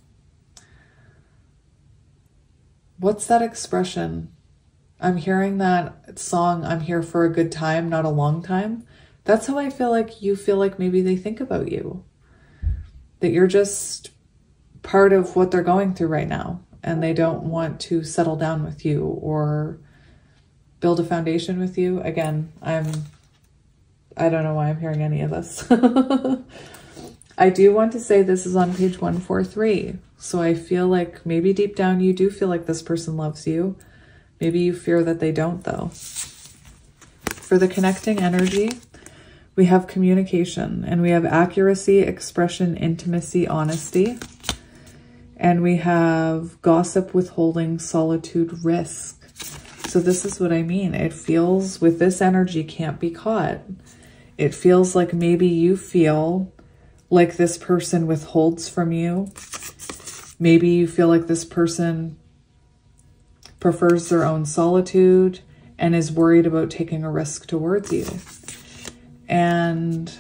what's that expression? I'm hearing that song, I'm here for a good time, not a long time. That's how I feel like you feel like maybe they think about you. That you're just part of what they're going through right now, and they don't want to settle down with you or build a foundation with you. Again, I don't know why I'm hearing any of this. I do want to say this is on page 143. So I feel like maybe deep down you do feel like this person loves you. Maybe you fear that they don't, though. For the connecting energy, we have communication, and we have accuracy, expression, intimacy, honesty. And we have gossip, withholding, solitude, risk. So this is what I mean. It feels, with this energy, can't be caught. It feels like maybe you feel like this person withholds from you. Maybe you feel like this person prefers their own solitude and is worried about taking a risk towards you. And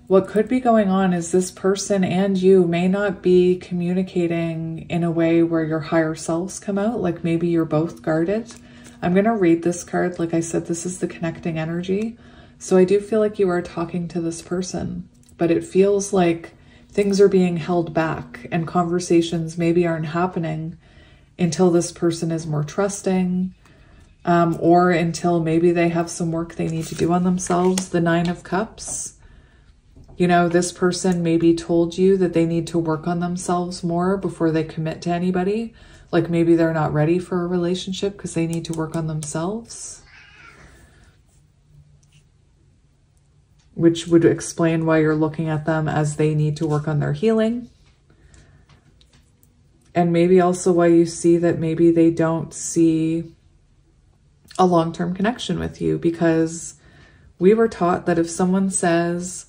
what could be going on is this person and you may not be communicating in a way where your higher selves come out. Like maybe you're both guarded. I'm going to read this card. Like I said, this is the connecting energy. So I do feel like you are talking to this person, but it feels like things are being held back and conversations maybe aren't happening until this person is more trusting, or until maybe they have some work they need to do on themselves. The 9 of Cups. You know, this person maybe told you that they need to work on themselves more before they commit to anybody. Like maybe they're not ready for a relationship because they need to work on themselves. Which would explain why you're looking at them as they need to work on their healing. And maybe also why you see that maybe they don't see a long-term connection with you, because we were taught that if someone says,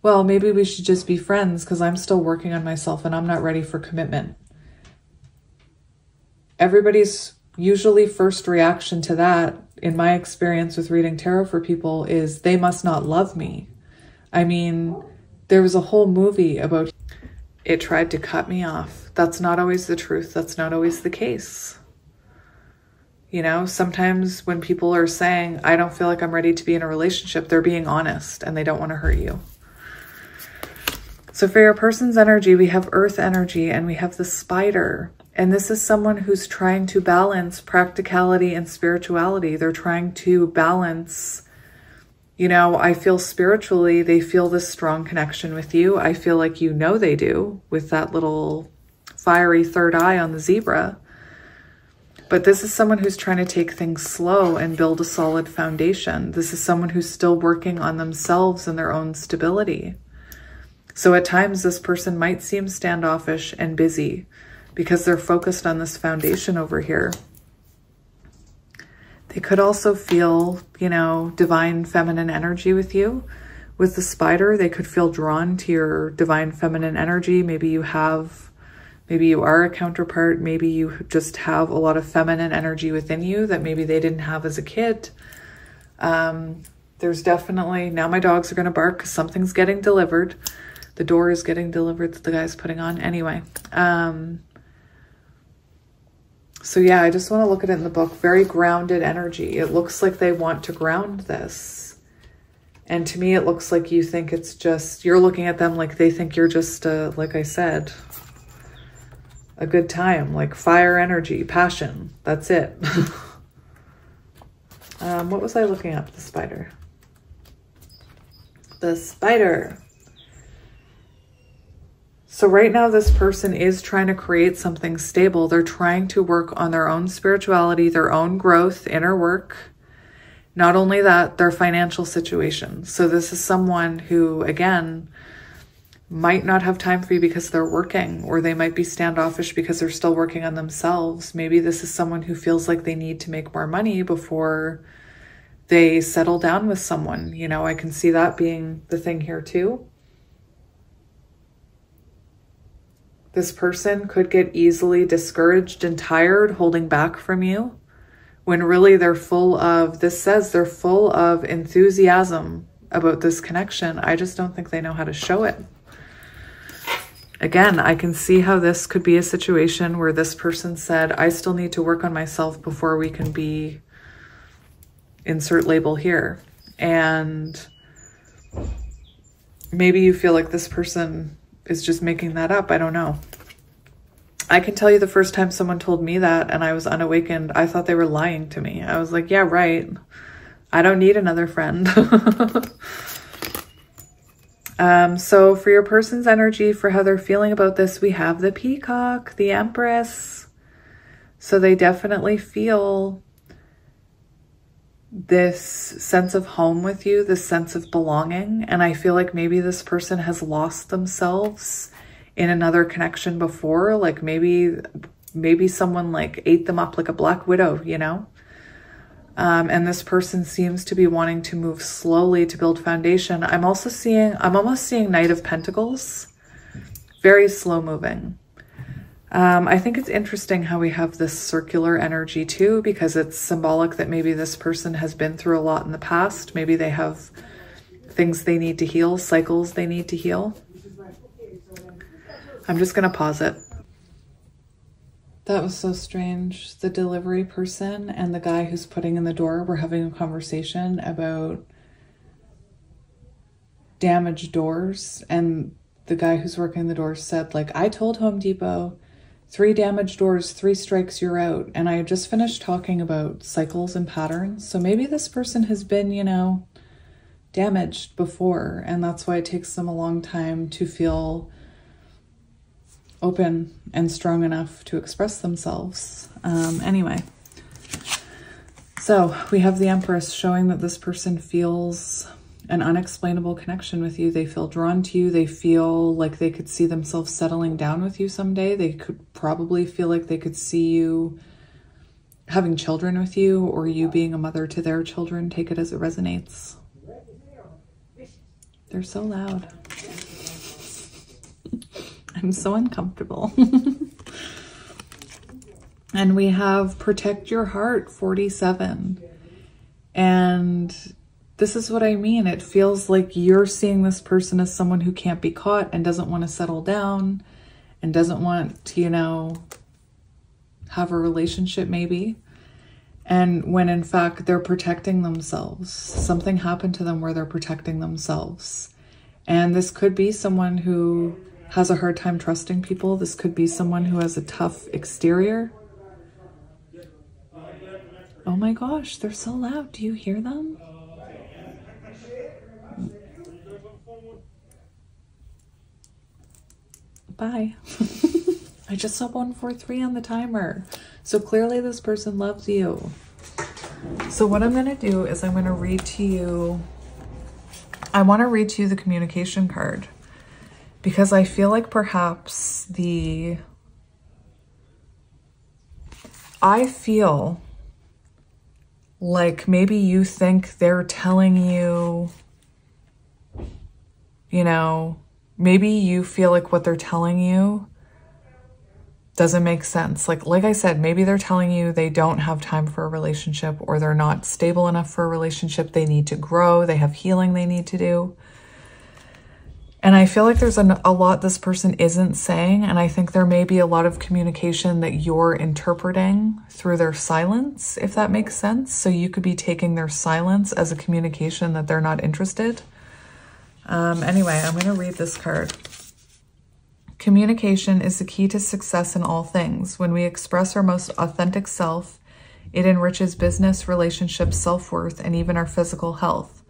well, maybe we should just be friends because I'm still working on myself and I'm not ready for commitment. Everybody's usually first reaction to that, in my experience with reading tarot for people, is they must not love me. I mean, there was a whole movie about it tried to cut me off. That's not always the truth. That's not always the case. You know, sometimes when people are saying, I don't feel like I'm ready to be in a relationship, they're being honest and they don't want to hurt you. So for your person's energy, we have earth energy and we have the spider. And this is someone who's trying to balance practicality and spirituality. They're trying to balance, you know, I feel spiritually, they feel this strong connection with you. I feel like you know they do, with that little fiery third eye on the zebra. But this is someone who's trying to take things slow and build a solid foundation. This is someone who's still working on themselves and their own stability. So at times this person might seem standoffish and busy because they're focused on this foundation over here. They could also feel, you know, divine feminine energy with you. With the spider, they could feel drawn to your divine feminine energy. Maybe you are a counterpart. Maybe you just have a lot of feminine energy within you that maybe they didn't have as a kid. There's definitely, now my dogs are going to bark because something's getting delivered. The door is getting delivered that the guy's putting on. Anyway, so yeah, I just want to look at it in the book. Very grounded energy. It looks like they want to ground this. And to me, it looks like you think it's just, you're looking at them like they think you're just, like I said, a good time, like fire energy, passion. That's it. What was I looking up? The spider. The spider. So right now, this person is trying to create something stable. They're trying to work on their own spirituality, their own growth, inner work. Not only that, their financial situation. So this is someone who, again, might not have time for you because they're working, or they might be standoffish because they're still working on themselves. Maybe this is someone who feels like they need to make more money before they settle down with someone. You know, I can see that being the thing here too. This person could get easily discouraged and tired holding back from you, when really they're full of, this says they're full of enthusiasm about this connection. I just don't think they know how to show it. Again, I can see how this could be a situation where this person said, I still need to work on myself before we can be, insert label here. And maybe you feel like this person is just making that up. I don't know. I can tell you the first time someone told me that and I was unawakened, I thought they were lying to me. I was like, yeah, right. I don't need another friend. So for your person's energy, for how they're feeling about this, we have the Peacock, the Empress. So they definitely feel this sense of home with you, this sense of belonging. And I feel like maybe this person has lost themselves in another connection before. Like maybe someone like ate them up like a black widow, you know? And this person seems to be wanting to move slowly to build foundation. I'm almost seeing Knight of Pentacles, very slow moving. I think it's interesting how we have this circular energy too, because it's symbolic that maybe this person has been through a lot in the past. Maybe they have things they need to heal, cycles they need to heal. I'm just going to pause it. That was so strange. The delivery person and the guy who's putting in the door were having a conversation about damaged doors. And the guy who's working the doors said, like, I told Home Depot, 3 damaged doors, 3 strikes, you're out. And I just finished talking about cycles and patterns. So maybe this person has been, you know, damaged before. And that's why it takes them a long time to feel open and strong enough to express themselves. Anyway, so we have the Empress showing that this person feels an unexplainable connection with you. They feel drawn to you. They feel like they could see themselves settling down with you someday. They could probably feel like they could see you having children with you, or you being a mother to their children. Take it as it resonates. They're so loud. I'm so uncomfortable. And we have Protect Your Heart, 47. And this is what I mean. It feels like you're seeing this person as someone who can't be caught and doesn't want to settle down and doesn't want to, you know, have a relationship maybe. And when in fact they're protecting themselves. Something happened to them where they're protecting themselves. And this could be someone who has a hard time trusting people. This could be someone who has a tough exterior. Oh my gosh, they're so loud. Do you hear them? Bye. I just saw 143 on the timer. So clearly this person loves you. So what I'm going to do is I'm going to read to you, I want to read to you the communication card. Because I feel like perhaps I feel like maybe you think they're telling you, you know, maybe you feel like what they're telling you doesn't make sense. Like I said, maybe they're telling you they don't have time for a relationship, or they're not stable enough for a relationship. They need to grow. They have healing they need to do. And I feel like there's a lot this person isn't saying, and I think there may be a lot of communication that you're interpreting through their silence, if that makes sense. So you could be taking their silence as a communication that they're not interested. Anyway, I'm going to read this card. Communication is the key to success in all things. When we express our most authentic self, It enriches business, relationships, self-worth, and even our physical health.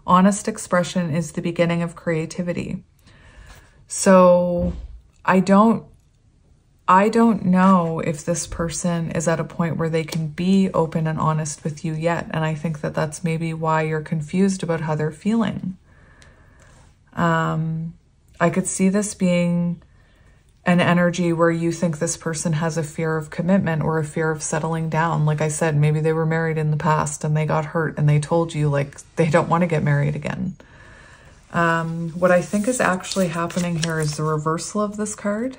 Honest expression is the beginning of creativity. So I don't know if this person is at a point where they can be open and honest with you yet. And I think that that's maybe why you're confused about how they're feeling. I could see this being an energy where you think this person has a fear of commitment or a fear of settling down. Like I said, maybe they were married in the past and they got hurt and they told you like they don't want to get married again. What I think is actually happening here is the reversal of this card.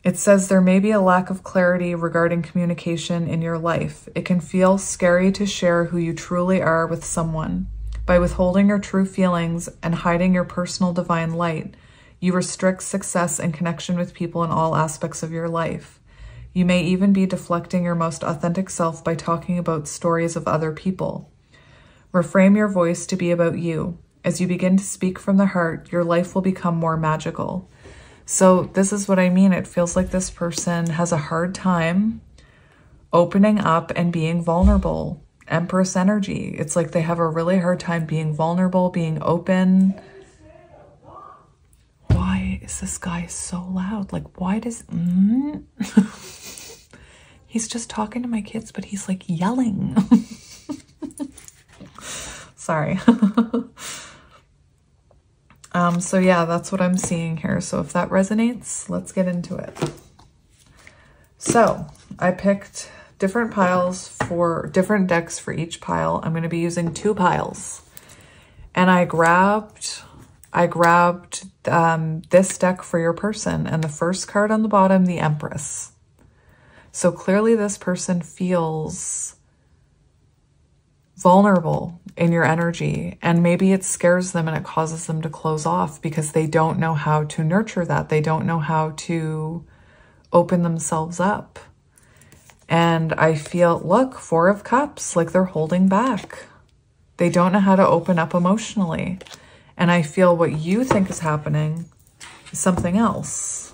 It says there may be a lack of clarity regarding communication in your life. It can feel scary to share who you truly are with someone. By withholding your true feelings and hiding your personal divine light, you restrict success and connection with people in all aspects of your life. You may even be deflecting your most authentic self by talking about stories of other people. Reframe your voice to be about you. As you begin to speak from the heart, your life will become more magical. So this is what I mean. It feels like this person has a hard time opening up and being vulnerable. Empress energy. It's like they have a really hard time being vulnerable, being open. Why is this guy so loud? Like, why does... He's just talking to my kids, but he's like yelling. Sorry. So yeah, that's what I'm seeing here. So if that resonates, let's get into it. So I picked different piles for different decks for each pile. I'm going to be using 2 piles. And I grabbed this deck for your person, and the first card on the bottom, the Empress. So clearly this person feels vulnerable in your energy, and maybe it scares them and it causes them to close off because they don't know how to nurture that. They don't know how to open themselves up. And I feel, look, 4 of Cups, like they're holding back. They don't know how to open up emotionally. And I feel what you think is happening is something else.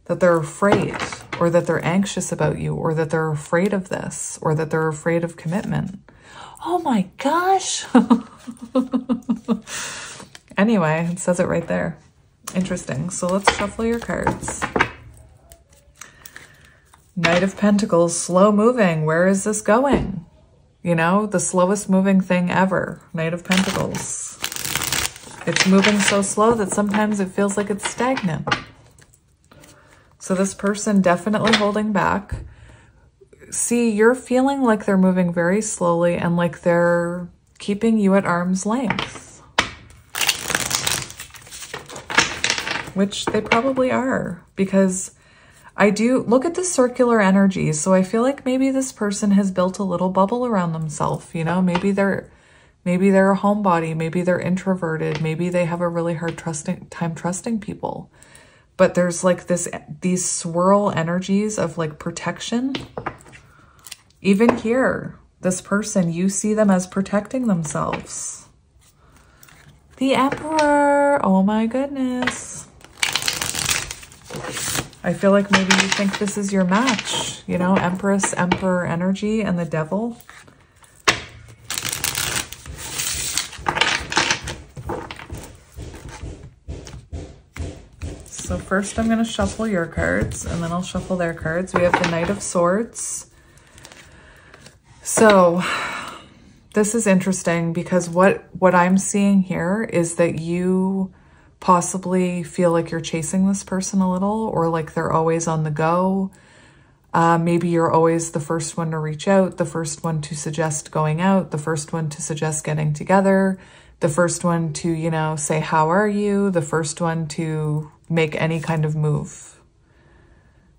That they're afraid, or that they're anxious about you, or that they're afraid of this, or that they're afraid of commitment. Oh my gosh. Anyway, it says it right there. Interesting. So let's shuffle your cards. Knight of Pentacles, slow moving. Where is this going? You know, the slowest moving thing ever. Knight of Pentacles. It's moving so slow that sometimes it feels like it's stagnant. So this person definitely holding back. See, you're feeling like they're moving very slowly and like they're keeping you at arm's length. Which they probably are, because I do look at the circular energy. So I feel like maybe this person has built a little bubble around themselves. You know, maybe they're a homebody, maybe they're introverted, maybe they have a really hard time trusting people. But there's like these swirl energies of like protection. Even here, this person, you see them as protecting themselves. The Emperor, oh my goodness. I feel like maybe you think this is your match, you know, Empress, Emperor energy, and the Devil. So first I'm going to shuffle your cards, and then I'll shuffle their cards. We have the Knight of Swords. So this is interesting because what I'm seeing here is that you possibly feel like you're chasing this person a little, or like they're always on the go. Maybe you're always the first one to reach out, the first one to suggest going out, the first one to suggest getting together, the first one to, you know, say, how are you? The first one to make any kind of move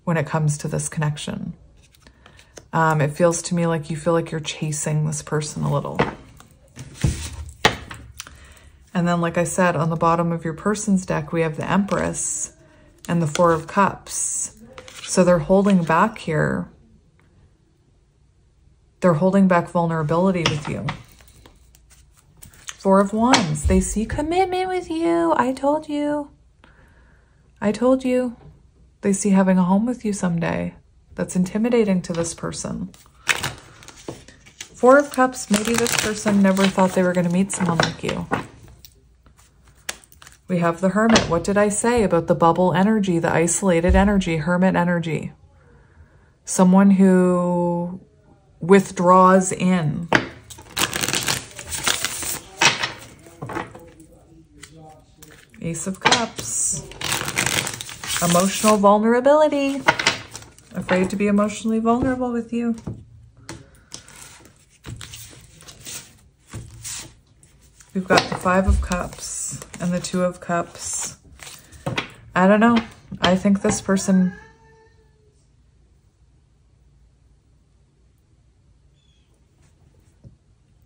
when it comes to this connection. It feels to me like you feel like you're chasing this person a little. And then, like I said, on the bottom of your person's deck, we have the Empress and the 4 of Cups. So they're holding back here. They're holding back vulnerability with you. 4 of Wands. They see commitment with you. I told you. I told you. They see having a home with you someday. That's intimidating to this person. Four of Cups, maybe this person never thought they were going to meet someone like you. We have the Hermit. What did I say about the bubble energy, the isolated energy, Hermit energy? Someone who withdraws in. Ace of Cups. Emotional vulnerability. Afraid to be emotionally vulnerable with you. We've got the Five of Cups and the Two of Cups. I don't know. I think this person...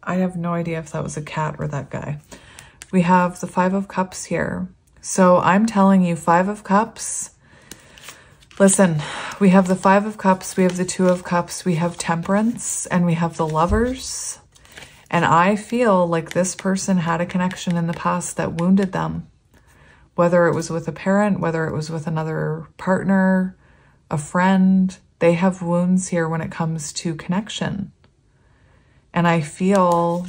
I have no idea if that was a cat or that guy. We have the Five of Cups here. So I'm telling you, Five of Cups... Listen, we have the Five of Cups, we have the Two of Cups, we have Temperance, and we have the Lovers. And I feel like this person had a connection in the past that wounded them. Whether it was with a parent, whether it was with another partner, a friend, they have wounds here when it comes to connection. And I feel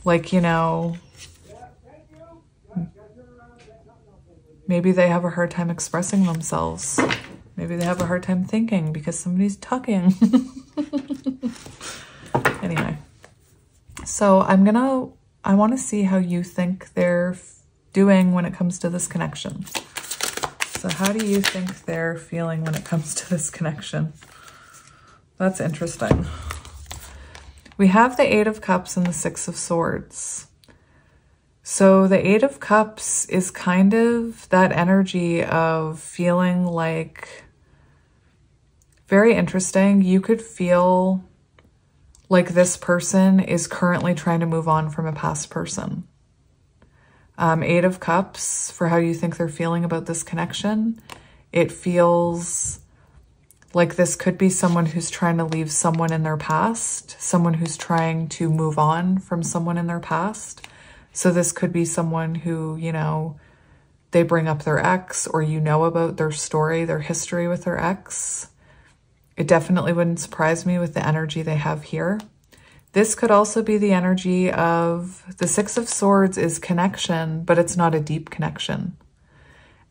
like, you know, maybe they have a hard time expressing themselves. Maybe they have a hard time thinking because somebody's talking. Anyway. So I want to see how you think they're doing when it comes to this connection. So how do you think they're feeling when it comes to this connection? That's interesting. We have the Eight of Cups and the Six of Swords. So the Eight of Cups is kind of that energy of feeling like, very interesting. You could feel like this person is currently trying to move on from a past person. Eight of Cups, for how you think they're feeling about this connection. It feels like this could be someone who's trying to leave someone in their past, someone who's trying to move on from someone in their past. So this could be someone who, you know, they bring up their ex, or you know about their story, their history with their ex. It definitely wouldn't surprise me with the energy they have here. This could also be the energy of the Six of Swords is connection, but it's not a deep connection.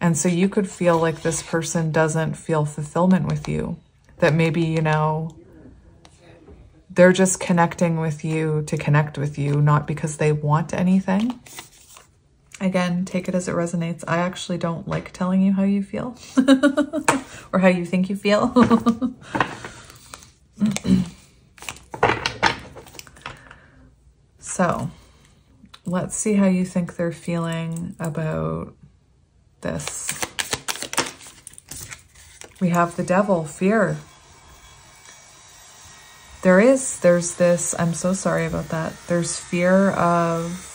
And so you could feel like this person doesn't feel fulfillment with you. That maybe, you know, they're just connecting with you to connect with you, not because they want anything. Again, take it as it resonates. I actually don't like telling you how you feel or how you think you feel. So let's see how you think they're feeling about this. We have the Devil, fear. There's this, I'm so sorry about that. There's fear of,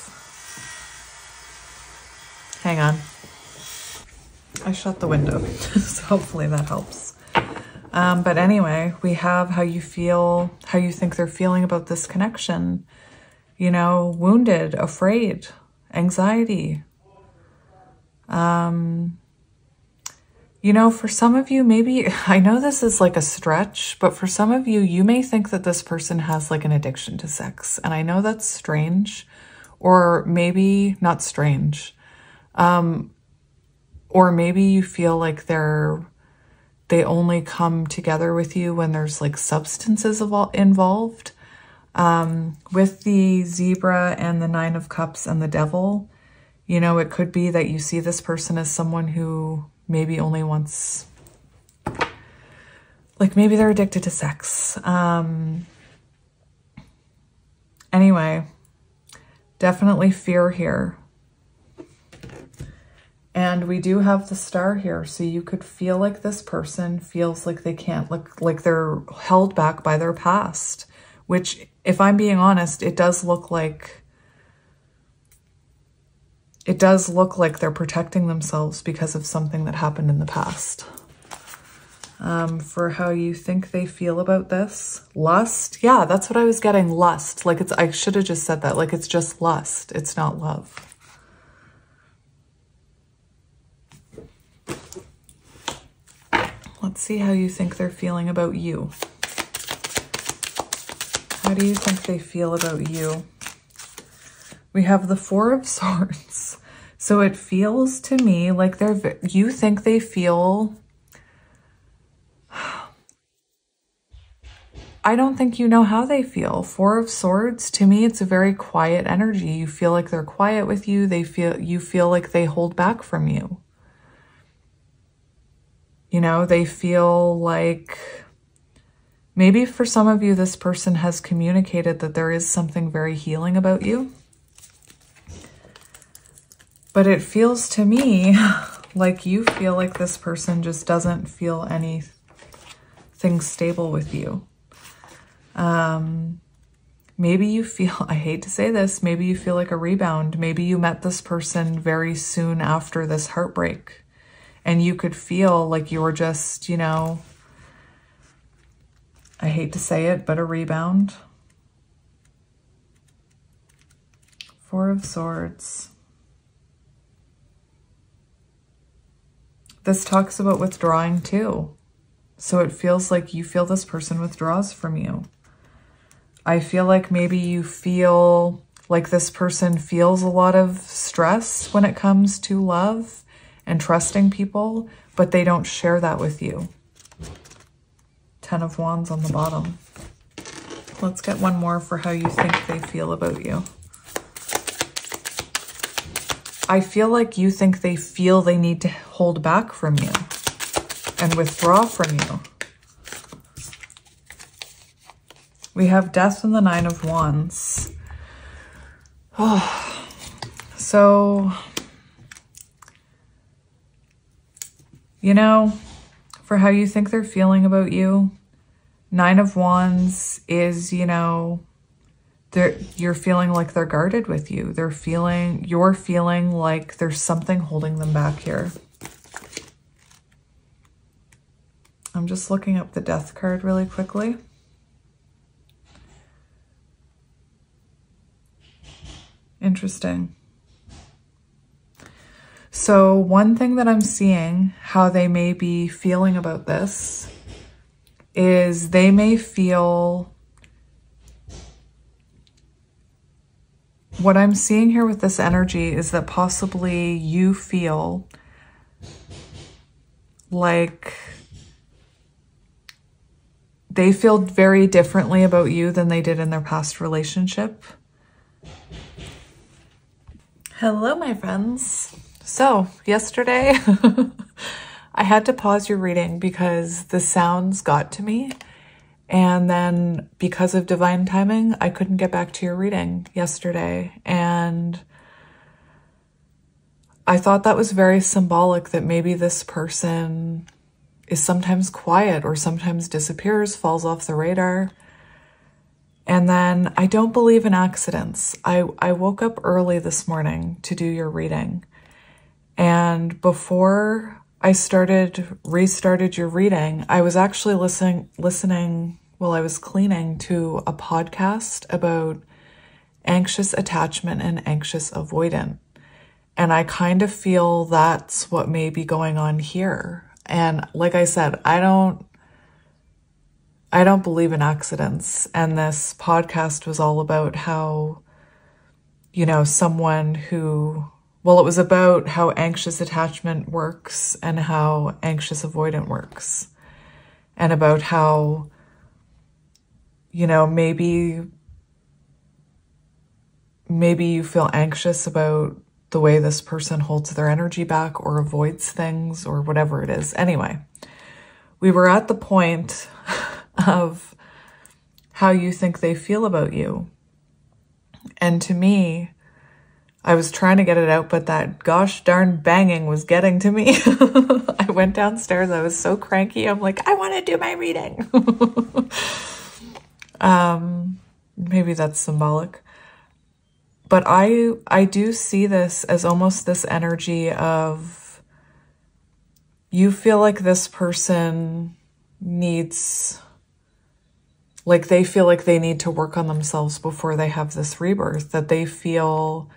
hang on. I shut the window, so hopefully that helps. But anyway, we have how you feel, how you think they're feeling about this connection. You know, wounded, afraid, anxiety. You know, for some of you, maybe, I know this is like a stretch, but for some of you, you may think that this person has like an addiction to sex. And I know that's strange, or maybe not strange. Or maybe you feel like they only come together with you when there's like substances involved. With the Zebra and the Nine of Cups and the Devil, you know, it could be that you see this person as someone who maybe only wants, like maybe they're addicted to sex. Anyway, definitely fear here. And we do have the Star here. So you could feel like this person feels like they can't, like they're held back by their past, which, if I'm being honest, it does look like they're protecting themselves because of something that happened in the past. For how you think they feel about this. Lust. Yeah, that's what I was getting. Lust. Like I should have just said that. Like it's just lust. It's not love. Let's see how you think they're feeling about you. How How do you think they feel about you? We have the Four of Swords. So it feels to me like you think they feel... I don't think you know how they feel. Four of Swords, to me, it's a very quiet energy. You feel like they're quiet with you. You feel like they hold back from you. You know, they feel like... Maybe for some of you, this person has communicated that there is something very healing about you. But it feels to me like you feel like this person just doesn't feel anything stable with you. Maybe you feel, I hate to say this, maybe you feel like a rebound. Maybe you met this person very soon after this heartbreak and you could feel like you were just, you know, I hate to say it, but a rebound. Four of Swords. This talks about withdrawing too. So it feels like you feel this person withdraws from you. I feel like maybe you feel like this person feels a lot of stress when it comes to love and trusting people, but they don't share that with you. Ten of Wands on the bottom. Let's get one more for how you think they feel about you. I feel like you think they feel they need to hold back from you and withdraw from you. We have Death and the Nine of Wands. Oh, so, you know, for how you think they're feeling about you, Nine of Wands is, you know, you're feeling like they're guarded with you. You're feeling like there's something holding them back here. I'm just looking up the Death card really quickly. Interesting. So one thing that I'm seeing how they may be feeling about this is they may feel... What I'm seeing here with this energy is that possibly you feel like they feel very differently about you than they did in their past relationship. Hello, my friends. So yesterday I had to pause your reading because the sounds got to me. And then because of divine timing, I couldn't get back to your reading yesterday. And I thought that was very symbolic that maybe this person is sometimes quiet or sometimes disappears, falls off the radar. And then I don't believe in accidents. I woke up early this morning to do your reading. And before I restarted your reading, I was actually listening while I was cleaning to a podcast about anxious attachment and anxious avoidant. And I kind of feel that's what may be going on here. And like I said, I don't believe in accidents. And this podcast was all about how, you know, someone who... Well, it was about how anxious attachment works and how anxious avoidant works. And about how, you know, maybe you feel anxious about the way this person holds their energy back or avoids things or whatever it is. Anyway, we were at the point of how you think they feel about you. And to me, I was trying to get it out, but that gosh darn banging was getting to me. I went downstairs. I was so cranky. I'm like, I want to do my reading. Maybe that's symbolic. But I do see this as almost this energy of you feel like this person needs... Like they feel like they need to work on themselves before they have this rebirth, that they feel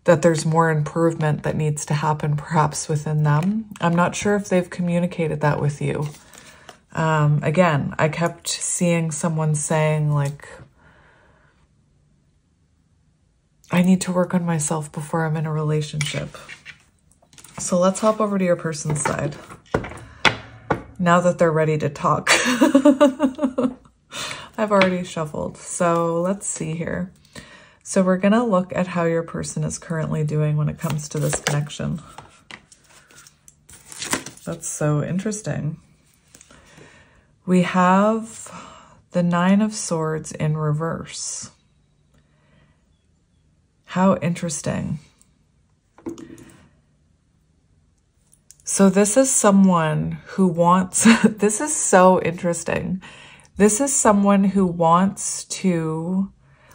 that there's more improvement that needs to happen perhaps within them. I'm not sure if they've communicated that with you. Again, I kept seeing someone saying like, I need to work on myself before I'm in a relationship. So let's hop over to your person's side. Now that they're ready to talk. I've already shuffled. So let's see here. So we're going to look at how your person is currently doing when it comes to this connection. That's so interesting. We have the Nine of Swords in reverse. How interesting. So this is someone who wants, this is so interesting. This is someone who wants to,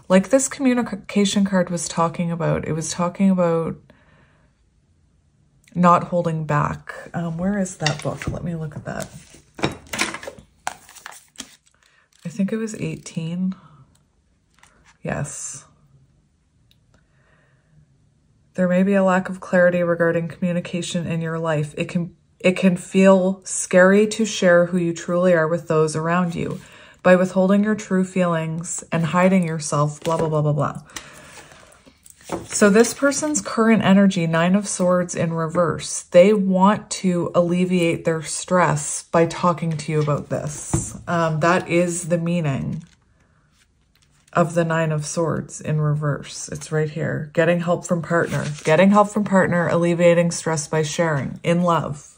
like this communication card was talking about, it was talking about not holding back. Where is that book? Let me look at that. I think it was 18. Yes. There may be a lack of clarity regarding communication in your life. It can feel scary to share who you truly are with those around you by withholding your true feelings and hiding yourself, blah, blah, blah, blah, blah. So this person's current energy, Nine of Swords in reverse, they want to alleviate their stress by talking to you about this. That is the meaning of the Nine of Swords in reverse. It's right here. Getting help from partner. Getting help from partner, alleviating stress by sharing. In love.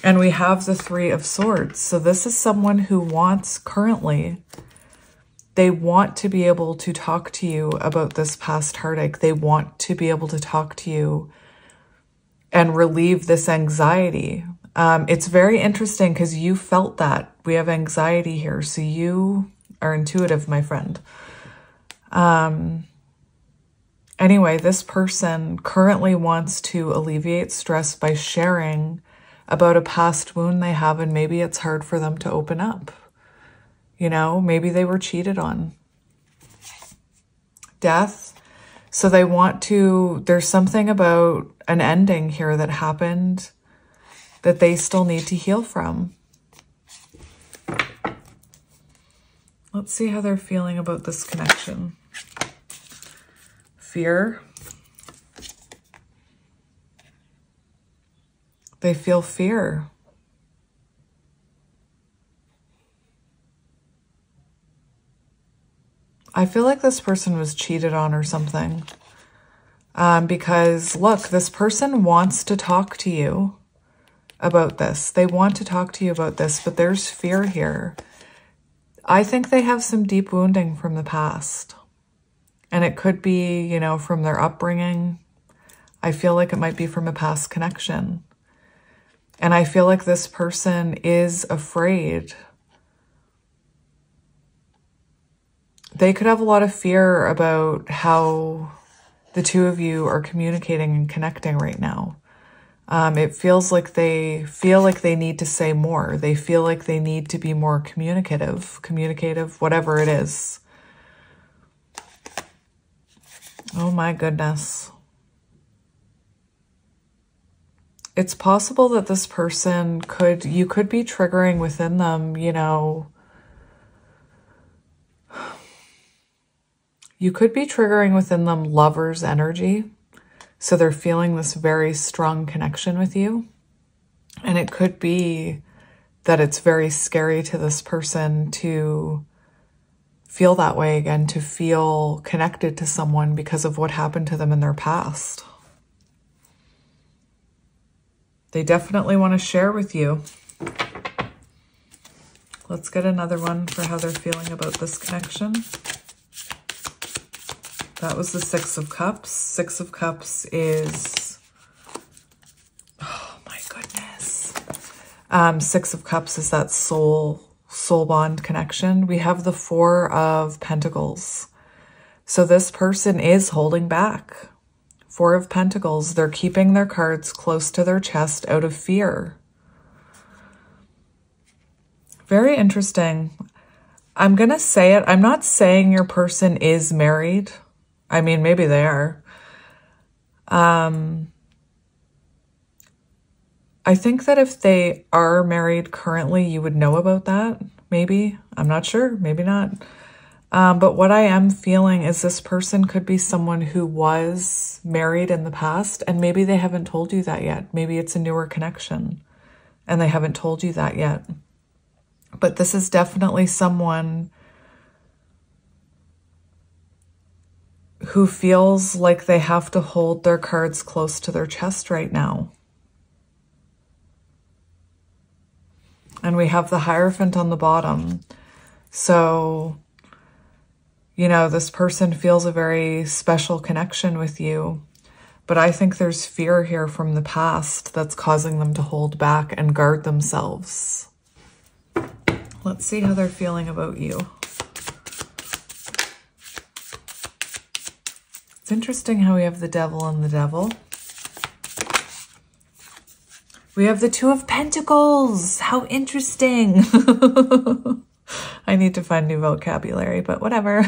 And we have the Three of Swords. So this is someone who wants currently, they want to be able to talk to you about this past heartache. They want to be able to talk to you and relieve this anxiety. It's very interesting because you felt that. We have anxiety here. So you are intuitive, my friend. Anyway, this person currently wants to alleviate stress by sharing about a past wound they have, and maybe it's hard for them to open up. You know, maybe they were cheated on. Death. So they want to, there's something about an ending here that happened that they still need to heal from. Let's see how they're feeling about this connection. Fear. They feel fear. I feel like this person was cheated on or something. Because look, this person wants to talk to you about this. They want to talk to you about this, but there's fear here. I think they have some deep wounding from the past. And it could be, you know, from their upbringing. I feel like it might be from a past connection. And I feel like this person is afraid. They could have a lot of fear about how the two of you are communicating and connecting right now. It feels like they feel like they need to say more. They feel like they need to be more communicative, whatever it is. Oh my goodness. It's possible that this person you could be triggering within them, you know, you could be triggering within them lover's energy. So they're feeling this very strong connection with you. And it could be that it's very scary to this person to feel that way again, to feel connected to someone because of what happened to them in their past. They definitely want to share with you. Let's get another one for how they're feeling about this connection. That was the Six of Cups. Six of Cups is, oh my goodness. Six of Cups is that soul bond connection. We have the Four of Pentacles. So this person is holding back. Four of Pentacles. They're keeping their cards close to their chest out of fear. Very interesting. I'm going to say it. I'm not saying your person is married. I mean, maybe they are. I think that if they are married currently, you would know about that. Maybe. I'm not sure. Maybe not. But what I am feeling is this person could be someone who was married in the past, and maybe they haven't told you that yet. Maybe it's a newer connection and they haven't told you that yet. But this is definitely someone who feels like they have to hold their cards close to their chest right now. And we have the Hierophant on the bottom. So, you know, this person feels a very special connection with you. But I think there's fear here from the past that's causing them to hold back and guard themselves. Let's see how they're feeling about you. It's interesting how we have the Devil and the Devil. We have the Two of Pentacles. How interesting. I need to find new vocabulary, but whatever.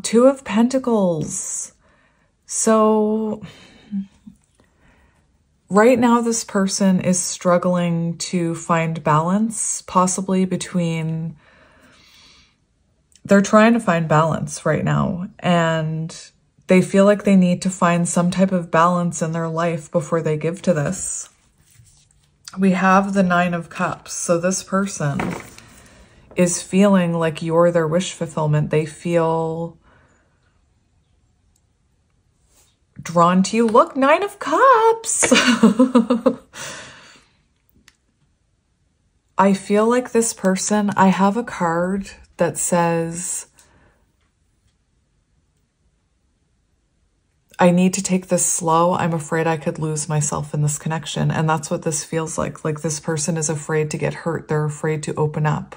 Two of Pentacles. So right now this person is struggling to find balance, possibly between, they're trying to find balance right now, and they feel like they need to find some type of balance in their life before they give to this. We have the Nine of Cups. So this person is feeling like you're their wish fulfillment. They feel drawn to you. Look, Nine of Cups. I feel like this person, I have a card that says, I need to take this slow. I'm afraid I could lose myself in this connection. And that's what this feels like. Like this person is afraid to get hurt. They're afraid to open up.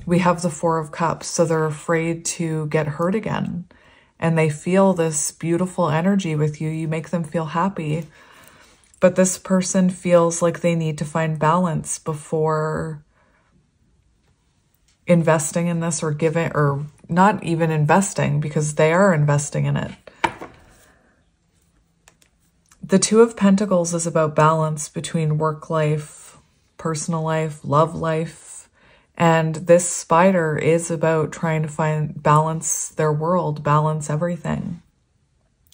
We have the Four of Cups. So they're afraid to get hurt again. And they feel this beautiful energy with you. You make them feel happy. But this person feels like they need to find balance before investing in this or giving, or not even investing, because they are investing in it. The Two of Pentacles is about balance between work life, personal life, love life. And this spider is about trying to balance their world, balance everything.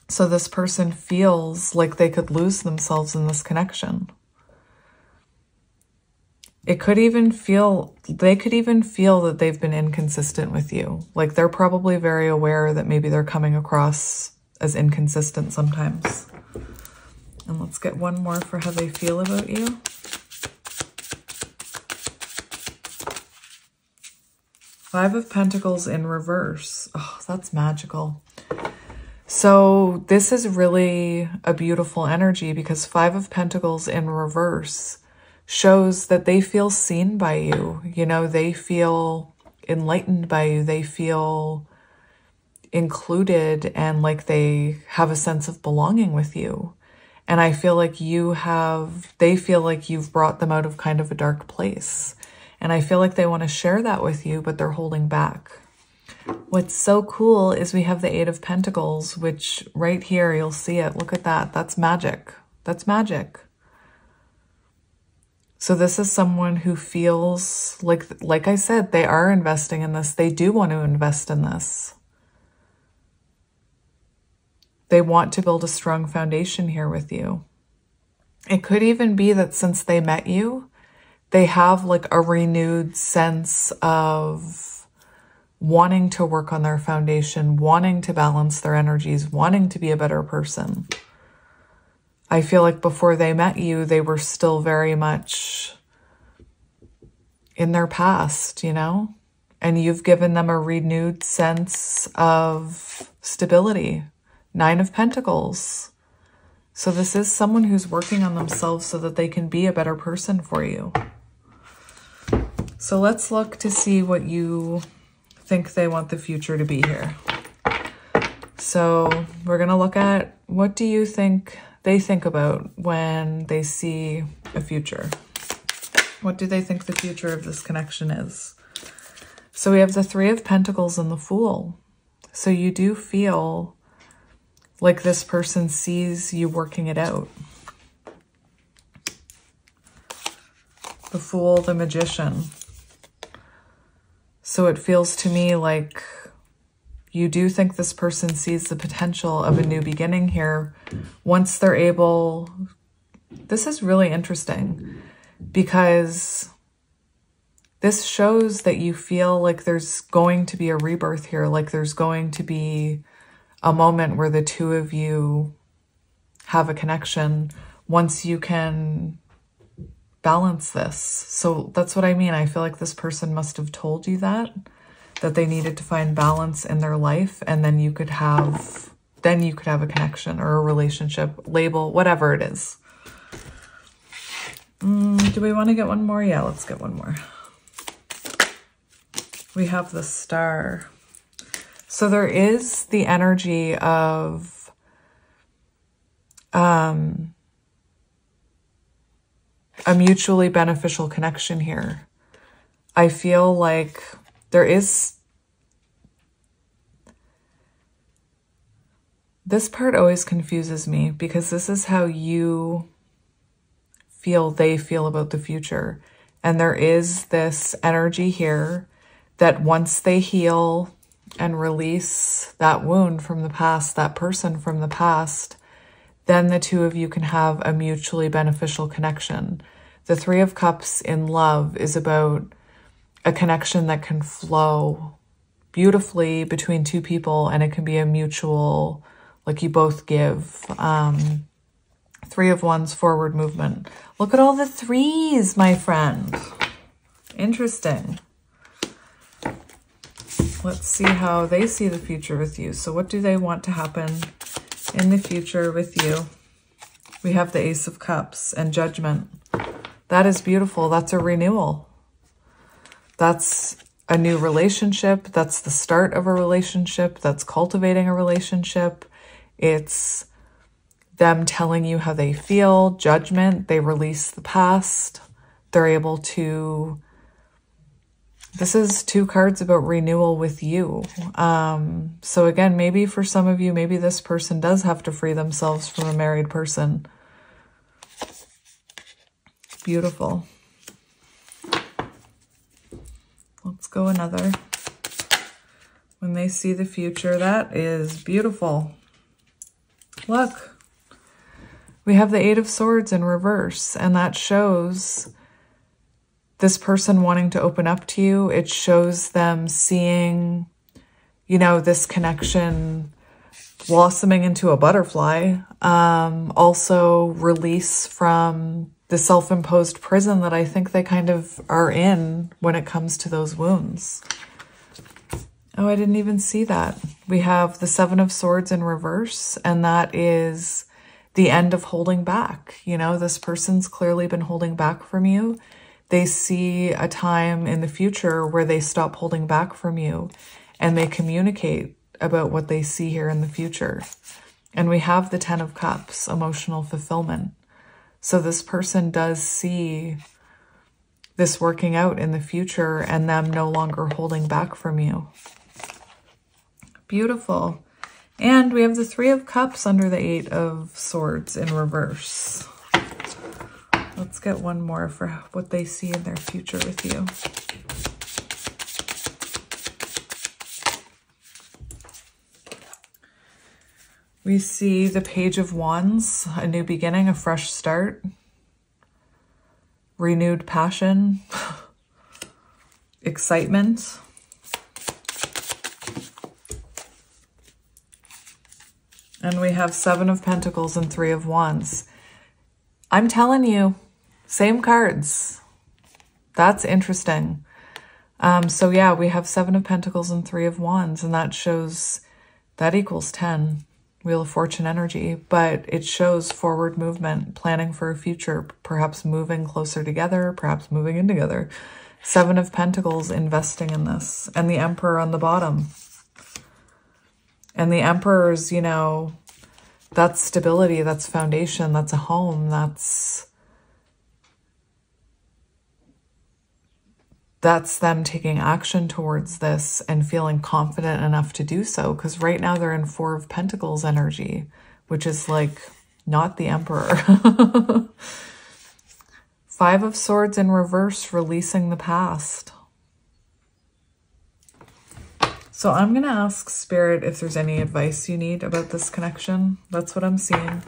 So this person feels like they could lose themselves in this connection. It could even feel, they could even feel that they've been inconsistent with you. Like they're probably very aware that maybe they're coming across as inconsistent sometimes. And let's get one more for how they feel about you. Five of Pentacles in reverse. Oh, that's magical. So this is really a beautiful energy because Five of Pentacles in reverse shows that they feel seen by you. You know, they feel enlightened by you. They feel included and like they have a sense of belonging with you. And I feel like they feel like you've brought them out of kind of a dark place. And I feel like they want to share that with you, but they're holding back. What's so cool is we have the Eight of Pentacles, which right here, you'll see it. Look at that. That's magic. That's magic. So this is someone who feels like I said, they are investing in this. They do want to invest in this. They want to build a strong foundation here with you. It could even be that since they met you, they have like a renewed sense of wanting to work on their foundation, wanting to balance their energies, wanting to be a better person. I feel like before they met you, they were still very much in their past, you know? And you've given them a renewed sense of stability. Nine of Pentacles. So this is someone who's working on themselves so that they can be a better person for you. So let's look to see what you think they want the future to be here. So we're going to look at, what do you think they think about when they see a future? What do they think the future of this connection is? So we have the Three of Pentacles and the Fool. So you do feel like this person sees you working it out. The Fool, the Magician. So it feels to me like you do think this person sees the potential of a new beginning here once they're able. This is really interesting because this shows that you feel like there's going to be a rebirth here, like there's going to be a moment where the two of you have a connection once you can balance this. So that's what I mean. I feel like this person must have told you that they needed to find balance in their life, and then you could have a connection or a relationship, label, whatever it is. Do we want to get one more? Yeah, let's get one more. We have the Star. So there is the energy of a mutually beneficial connection here. I feel like there is. This part always confuses me because this is how you feel they feel about the future. And there is this energy here that once they heal and release that wound from the past, that person from the past, then the two of you can have a mutually beneficial connection. The Three of Cups in love is about a connection that can flow beautifully between two people, and it can be a mutual, like you both give. Three of Wands, forward movement. Look at all the threes, my friend. Interesting. Let's see how they see the future with you. So what do they want to happen in the future with you? We have the Ace of Cups and Judgment. That is beautiful. That's a renewal. That's a new relationship. That's the start of a relationship. That's cultivating a relationship. It's them telling you how they feel. Judgment. They release the past. They're able to... This is two cards about renewal with you. So again, maybe for some of you, maybe this person does have to free themselves from a married person. Beautiful. Let's go another. When they see the future, that is beautiful. Look, we have the Eight of Swords in reverse, and that shows this person wanting to open up to you. It shows them seeing, you know, this connection blossoming into a butterfly. Also release from the self-imposed prison that I think they kind of are in when it comes to those wounds. Oh, I didn't even see that. We have the Seven of Swords in reverse, and that is the end of holding back. You know, this person's clearly been holding back from you. They see a time in the future where they stop holding back from you and they communicate about what they see here in the future. And we have the Ten of Cups, emotional fulfillment. So this person does see this working out in the future and them no longer holding back from you. Beautiful. And we have the Three of Cups under the Eight of Swords in reverse. Let's get one more for what they see in their future with you. We see the Page of Wands, a new beginning, a fresh start, renewed passion, excitement. And we have Seven of Pentacles and Three of Wands. I'm telling you, same cards. That's interesting. So yeah, we have Seven of Pentacles and Three of Wands, and that shows, that equals 10. Wheel of Fortune energy, but it shows forward movement, planning for a future, perhaps moving closer together, perhaps moving in together. Seven of Pentacles, investing in this, and the Emperor on the bottom. And the Emperor's, you know, that's stability, that's foundation, that's a home, that's them taking action towards this and feeling confident enough to do so. Because right now they're in Four of Pentacles energy, which is like not the Emperor. Five of Swords in reverse, releasing the past. So I'm going to ask Spirit if there's any advice you need about this connection. That's what I'm seeing.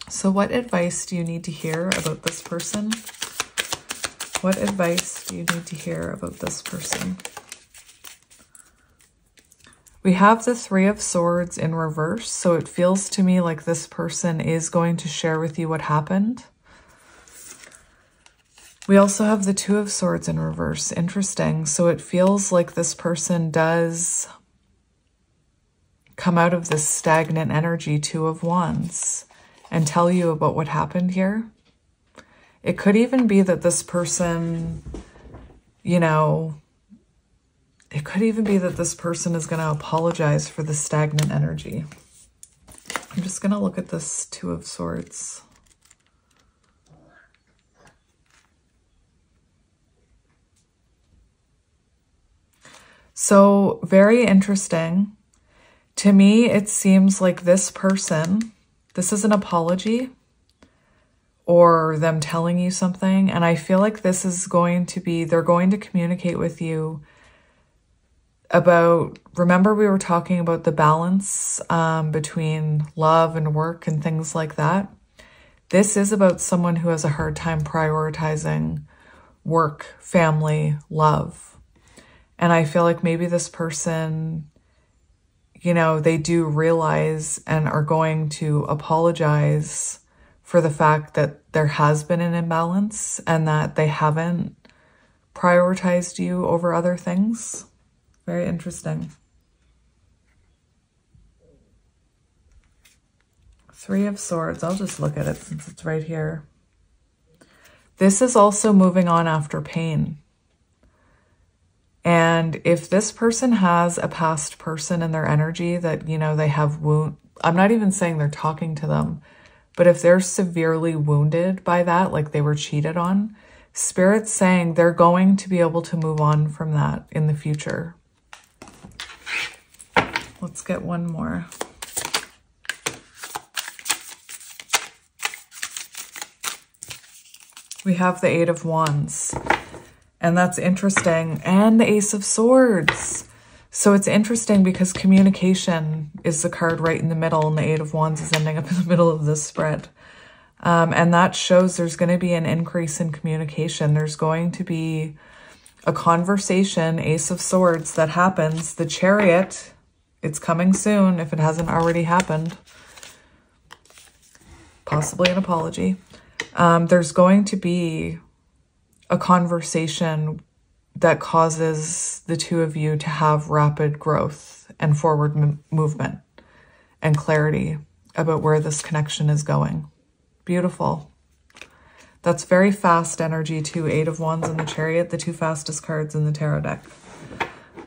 So what advice do you need to hear about this person? What advice do you need to hear about this person? We have the Three of Swords in reverse, so it feels to me like this person is going to share with you what happened. We also have the Two of Swords in reverse. Interesting. So it feels like this person does come out of this stagnant energy, Two of Wands, and tell you about what happened here. It could even be that this person, you know, it could even be that this person is going to apologize for the stagnant energy. I'm just going to look at this Two of Swords. So very interesting. To me, it seems like this person, this is an apology or them telling you something. And I feel like this is going to be, they're going to communicate with you about, remember we were talking about the balance between love and work and things like that. This is about someone who has a hard time prioritizing work, family, love. And I feel like maybe this person, you know, they do realize and are going to apologize for the fact that there has been an imbalance and that they haven't prioritized you over other things. Very interesting. Three of Swords. I'll just look at it since it's right here. This is also moving on after pain. And if this person has a past person in their energy that, you know, they have wound, I'm not even saying they're talking to them, but if they're severely wounded by that, like they were cheated on, Spirit's saying they're going to be able to move on from that in the future. Let's get one more. We have the Eight of Wands. And that's interesting. And the Ace of Swords. So it's interesting because communication is the card right in the middle, and the Eight of Wands is ending up in the middle of this spread. And that shows there's going to be an increase in communication. There's going to be a conversation, Ace of Swords, that happens. The Chariot, it's coming soon if it hasn't already happened. Possibly an apology. There's going to be a conversation that causes the two of you to have rapid growth and forward movement and clarity about where this connection is going. Beautiful. That's very fast energy too. Eight of Wands and the Chariot, the two fastest cards in the tarot deck.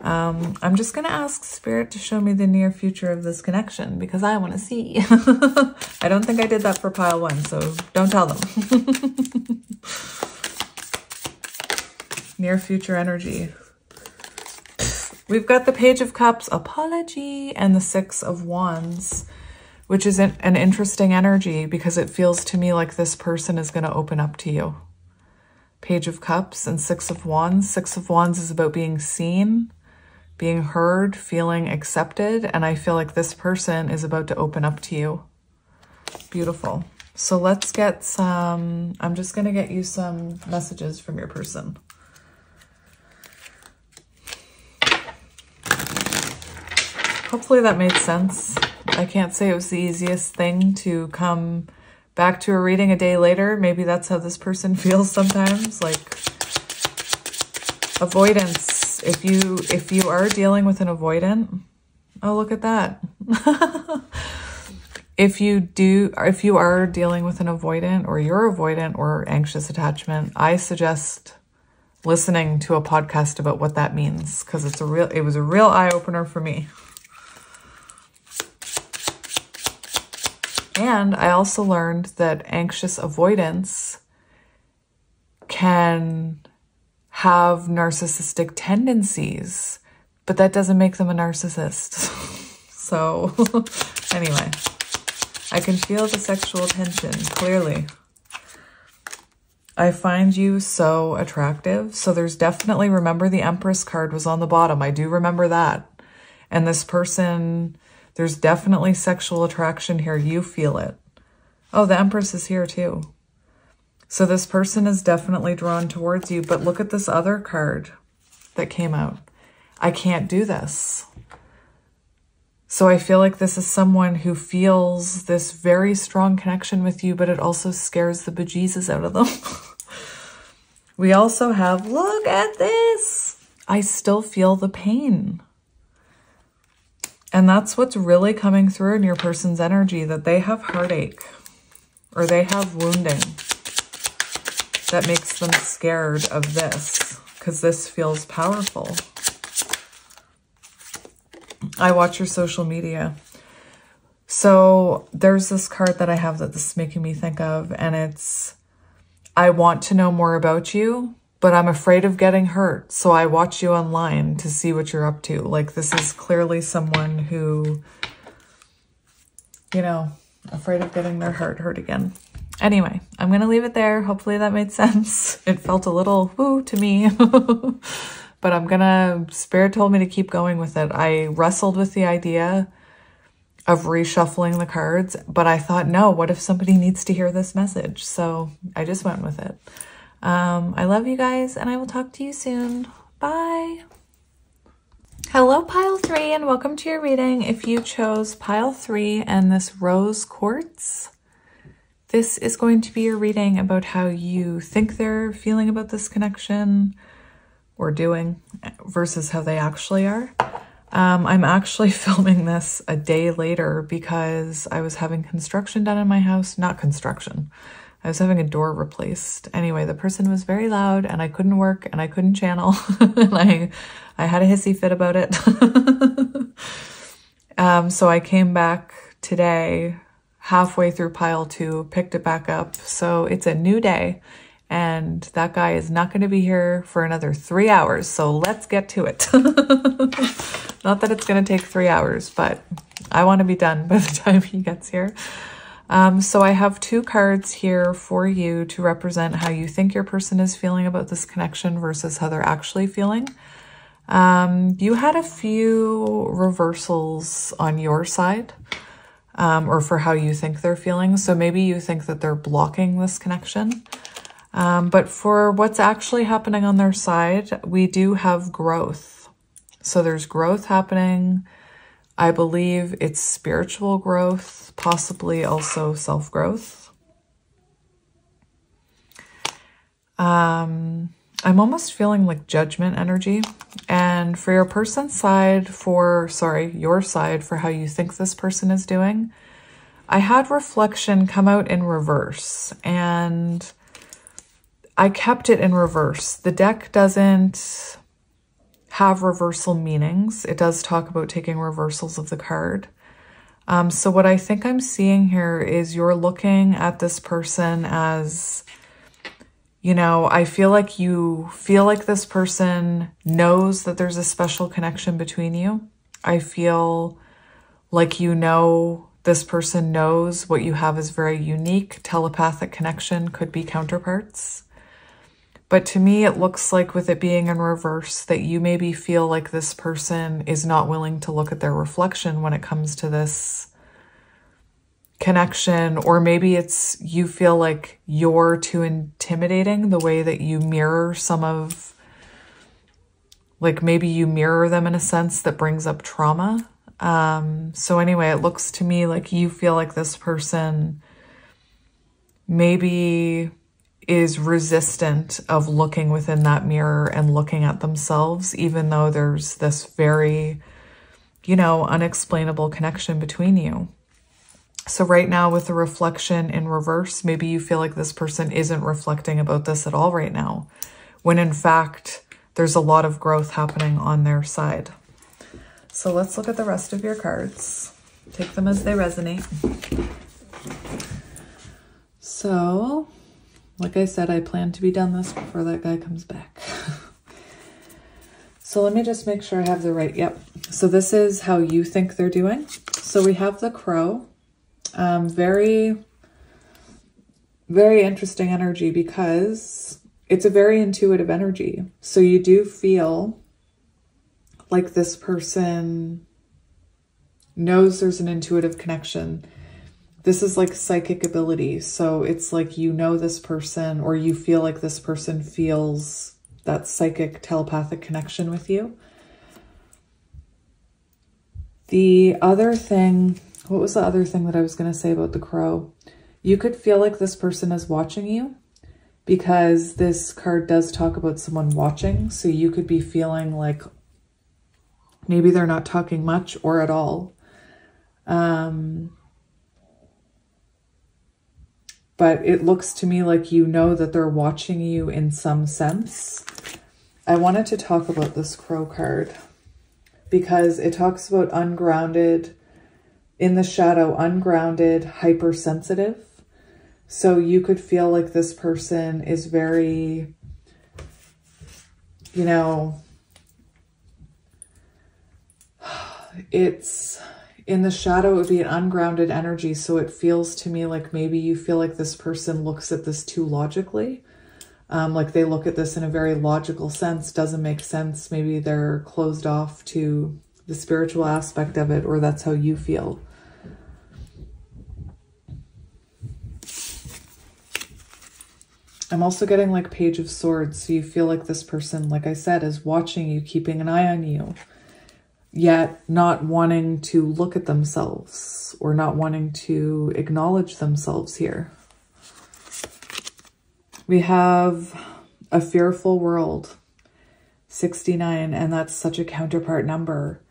I'm just going to ask Spirit to show me the near future of this connection because I want to see. I don't think I did that for pile one, so don't tell them. Near future energy. We've got the Page of Cups, apology, and the Six of Wands, which is an interesting energy because it feels to me like this person is going to open up to you. Page of Cups and Six of Wands. Six of Wands is about being seen, being heard, feeling accepted, and I feel like this person is about to open up to you. Beautiful. So let's get some, I'm just going to get you some messages from your person. Hopefully that made sense. I can't say it was the easiest thing to come back to a reading a day later. Maybe that's how this person feels sometimes, like avoidance. If you are dealing with an avoidant, oh, look at that. If you are dealing with an avoidant or you're avoidant or anxious attachment, I suggest listening to a podcast about what that means because it was a real eye-opener for me. And I also learned that anxious avoidance can have narcissistic tendencies, but that doesn't make them a narcissist. So anyway, I can feel the sexual tension clearly. I find you so attractive. So there's definitely, remember the Empress card was on the bottom. I do remember that. And this person, there's definitely sexual attraction here. You feel it. Oh, the Empress is here too. So this person is definitely drawn towards you. But look at this other card that came out. I can't do this. So I feel like this is someone who feels this very strong connection with you, but it also scares the bejesus out of them. We also have, look at this. I still feel the pain. And that's what's really coming through in your person's energy, that they have heartache or they have wounding that makes them scared of this, because this feels powerful. I watch your social media. So there's this card that I have that this is making me think of, and it's, I want to know more about you, but I'm afraid of getting hurt. So I watch you online to see what you're up to. Like, this is clearly someone who, you know, afraid of getting their heart hurt again. Anyway, I'm going to leave it there. Hopefully that made sense. It felt a little woo to me, but Spirit told me to keep going with it. I wrestled with the idea of reshuffling the cards, but I thought, no, what if somebody needs to hear this message? So I just went with it. I love you guys, and I will talk to you soon. Bye. Hello, pile 3, and welcome to your reading. If you chose pile 3 and this rose quartz, this is going to be your reading about how you think they're feeling about this connection or doing versus how they actually are. I'm actually filming this a day later because I was having construction done in my house. Not construction. I was having a door replaced. Anyway, the person was very loud and I couldn't work and I couldn't channel. And I had a hissy fit about it. So I came back today, halfway through pile 2, picked it back up. So it's a new day and that guy is not going to be here for another 3 hours. So let's get to it. Not that it's going to take 3 hours, but I want to be done by the time he gets here. So I have 2 cards here for you to represent how you think your person is feeling about this connection versus how they're actually feeling. You had a few reversals on your side, or for how you think they're feeling. So maybe you think that they're blocking this connection. But for what's actually happening on their side, we do have growth. So there's growth happening. I believe it's spiritual growth, possibly also self-growth. I'm almost feeling like judgment energy. And for your person's side, your side for how you think this person is doing, I had reflection come out in reverse and I kept it in reverse. The deck doesn't have reversal meanings. It does talk about taking reversals of the card. So what I think I'm seeing here is you're looking at this person as, you know, I feel like you feel like this person knows that there's a special connection between you. I feel like, you know, this person knows what you have is very unique. Telepathic connection could be counterparts. But to me, it looks like with it being in reverse that you maybe feel like this person is not willing to look at their reflection when it comes to this connection. Or maybe it's you feel like you're too intimidating the way that you mirror some of, like maybe you mirror them in a sense that brings up trauma. So anyway, it looks to me like you feel like this person maybe is resistant of looking within that mirror and looking at themselves, even though there's this very, you know, unexplainable connection between you. So right now with the reflection in reverse, maybe you feel like this person isn't reflecting about this at all right now, when in fact, there's a lot of growth happening on their side. So let's look at the rest of your cards. Take them as they resonate. So, like I said, I plan to be done this before that guy comes back. So let me just make sure I have the right, yep. So this is how you think they're doing. So we have the crow. Very, very interesting energy because it's a very intuitive energy. So you do feel like this person knows there's an intuitive connection. This is like psychic ability. So it's like, you know, this person, or you feel like this person feels that psychic telepathic connection with you. The other thing, what was the other thing that I was going to say about the crow? You could feel like this person is watching you, because this card does talk about someone watching. So you could be feeling like maybe they're not talking much or at all. But it looks to me like you know that they're watching you in some sense. I wanted to talk about this crow card because it talks about ungrounded, in the shadow, ungrounded, hypersensitive. So you could feel like this person is very, you know, it's in the shadow, it would be an ungrounded energy. So it feels to me like maybe you feel like this person looks at this too logically. Like they look at this in a very logical sense, doesn't make sense. Maybe they're closed off to the spiritual aspect of it, or that's how you feel. I'm also getting like Page of Swords. So you feel like this person, like I said, is watching you, keeping an eye on you, yet not wanting to look at themselves or not wanting to acknowledge themselves here. We have a fearful world, 69, and that's such a counterpart number.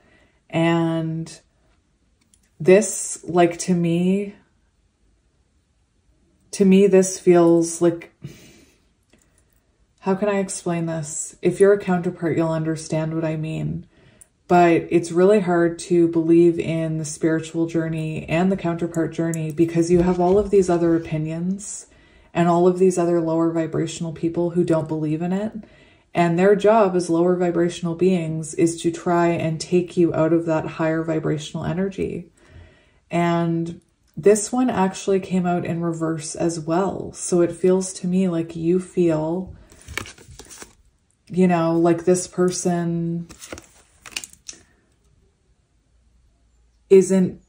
And this, like, to me, this feels like, how can I explain this? If you're a counterpart, you'll understand what I mean. But it's really hard to believe in the spiritual journey and the counterpart journey because you have all of these other opinions and all of these other lower vibrational people who don't believe in it. And their job as lower vibrational beings is to try and take you out of that higher vibrational energy. And this one actually came out in reverse as well. So it feels to me like you feel, you know, like this person isn't,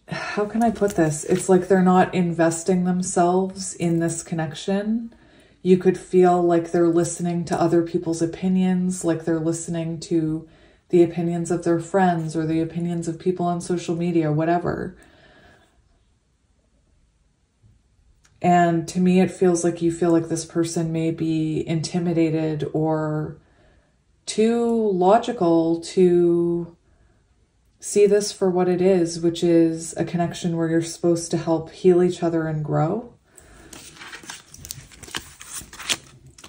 how can I put this? It's like they're not investing themselves in this connection. You could feel like they're listening to other people's opinions, like they're listening to the opinions of their friends or the opinions of people on social media, whatever. And to me, it feels like you feel like this person may be intimidated or too logical to see this for what it is, which is a connection where you're supposed to help heal each other and grow.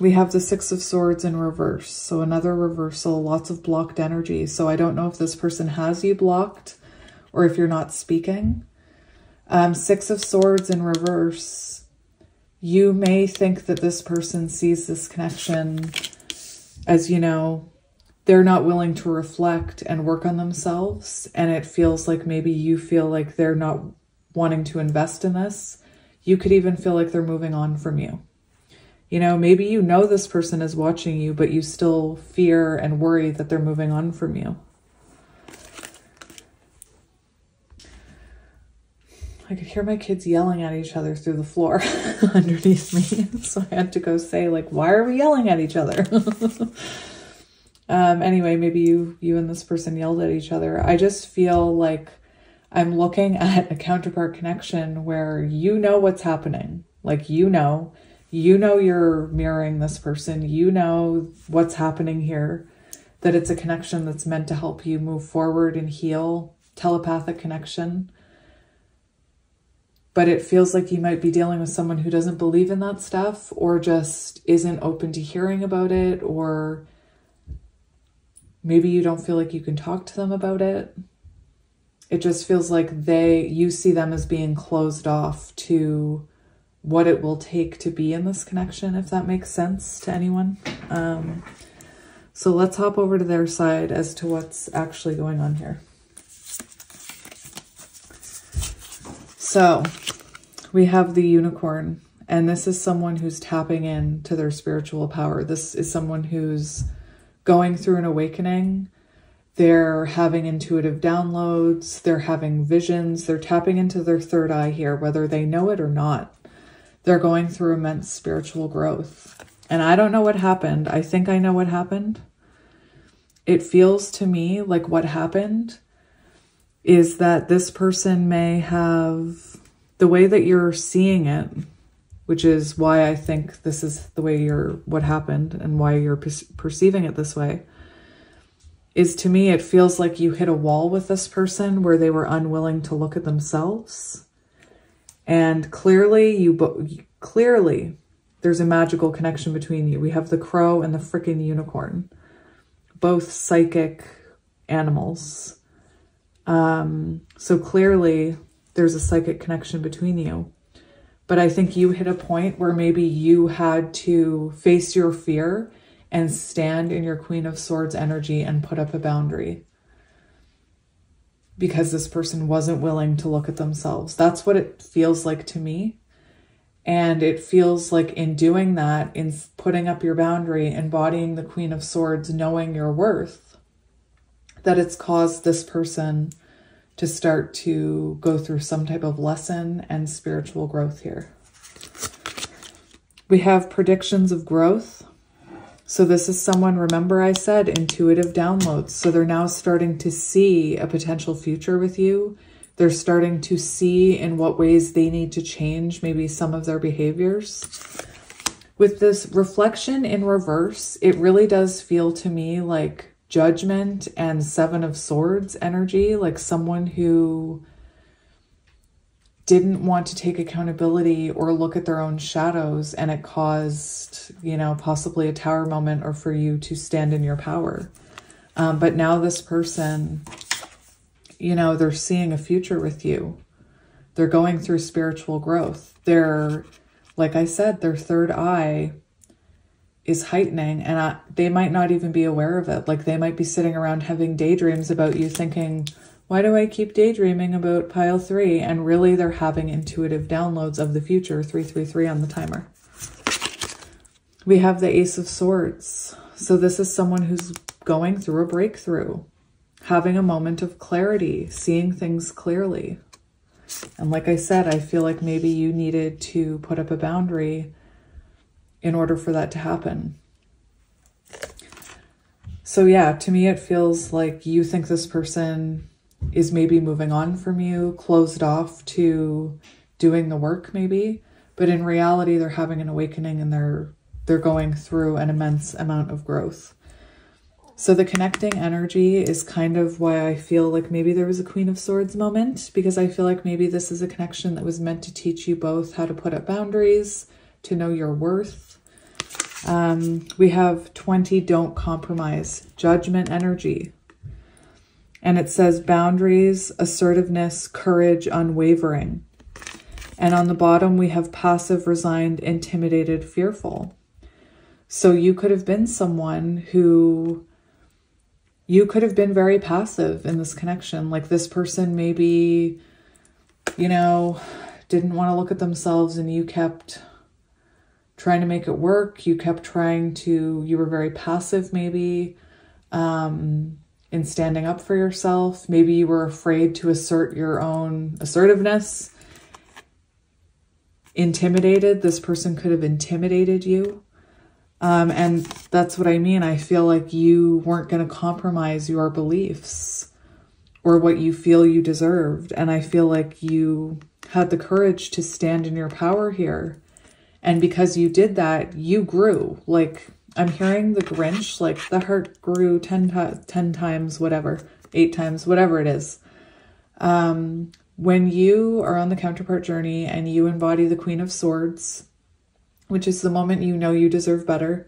We have the Six of Swords in reverse. So another reversal, lots of blocked energy. So I don't know if this person has you blocked or if you're not speaking. Six of Swords in reverse. You may think that this person sees this connection as, you know, they're not willing to reflect and work on themselves. And it feels like maybe you feel like they're not wanting to invest in this. You could even feel like they're moving on from you. You know, maybe you know this person is watching you, but you still fear and worry that they're moving on from you. I could hear my kids yelling at each other through the floor underneath me. So I had to go say, like, why are we yelling at each other? Anyway, maybe you and this person yelled at each other. I just feel like I'm looking at a counterpart connection where you know what's happening. Like, you know you're mirroring this person. You know what's happening here, that it's a connection that's meant to help you move forward and heal, telepathic connection. But it feels like you might be dealing with someone who doesn't believe in that stuff or just isn't open to hearing about it, or maybe you don't feel like you can talk to them about it. It just feels like you see them as being closed off to what it will take to be in this connection, if that makes sense to anyone. So let's hop over to their side as to what's actually going on here. So we have the Unicorn, and this is someone who's tapping into their spiritual power. This is someone who's going through an awakening. They're having intuitive downloads. They're having visions. They're tapping into their third eye here, whether they know it or not. They're going through immense spiritual growth. And I don't know what happened. I think I know what happened. It feels to me like what happened is that this person may have, the way that you're seeing it, which is why I think this is the way what happened and why you're perceiving it this way, is to me, it feels like you hit a wall with this person where they were unwilling to look at themselves. And clearly, clearly, there's a magical connection between you. We have the crow and the freaking unicorn, both psychic animals. So clearly there's a psychic connection between you. But I think you hit a point where maybe you had to face your fear and stand in your Queen of Swords energy and put up a boundary because this person wasn't willing to look at themselves. That's what it feels like to me. And it feels like in doing that, in putting up your boundary, embodying the Queen of Swords, knowing your worth, that it's caused this person to start to go through some type of lesson and spiritual growth here. We have predictions of growth. So this is someone, remember I said intuitive downloads. So they're now starting to see a potential future with you. They're starting to see in what ways they need to change maybe some of their behaviors. With this reflection in reverse, it really does feel to me like Judgment and Seven of Swords energy, like someone who didn't want to take accountability or look at their own shadows, and it caused, you know, possibly a tower moment or for you to stand in your power. But now this person, you know, they're seeing a future with you. They're going through spiritual growth. They're, like I said, their third eye is heightening, and they might not even be aware of it. Like they might be sitting around having daydreams about you thinking, why do I keep daydreaming about pile 3? And really they're having intuitive downloads of the future, 333 on the timer. We have the Ace of Swords. So this is someone who's going through a breakthrough, having a moment of clarity, seeing things clearly. And like I said, I feel like maybe you needed to put up a boundary in order for that to happen. So yeah, to me, it feels like you think this person is maybe moving on from you, closed off to doing the work maybe, but in reality, they're having an awakening and they're going through an immense amount of growth. So the connecting energy is kind of why I feel like maybe there was a Queen of Swords moment, because I feel like maybe this is a connection that was meant to teach you both how to put up boundaries, to know your worth. We have 20, don't compromise, Judgment energy. And it says boundaries, assertiveness, courage, unwavering. And on the bottom, we have passive, resigned, intimidated, fearful. So you could have been someone who, you could have been very passive in this connection. Like this person maybe, you know, didn't want to look at themselves and you kept trying to make it work. You kept trying to, you were very passive maybe in standing up for yourself. Maybe you were afraid to assert your own assertiveness. Intimidated, this person could have intimidated you. And that's what I mean. I feel like you weren't going to compromise your beliefs or what you feel you deserved. And I feel like you had the courage to stand in your power here. And because you did that, you grew. Like I'm hearing the Grinch, like the heart grew 10 times, whatever, 8 times, whatever it is. When you are on the counterpart journey and you embody the Queen of Swords, which is the moment you know you deserve better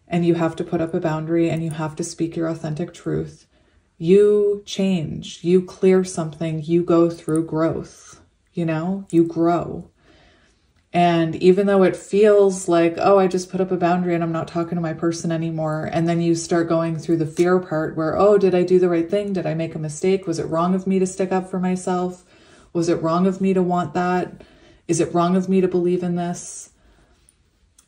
and you have to put up a boundary and you have to speak your authentic truth, you change, you clear something, you go through growth, you know, you grow. And even though it feels like, oh, I just put up a boundary and I'm not talking to my person anymore. And then you start going through the fear part where, oh, did I do the right thing? Did I make a mistake? Was it wrong of me to stick up for myself? Was it wrong of me to want that? Is it wrong of me to believe in this?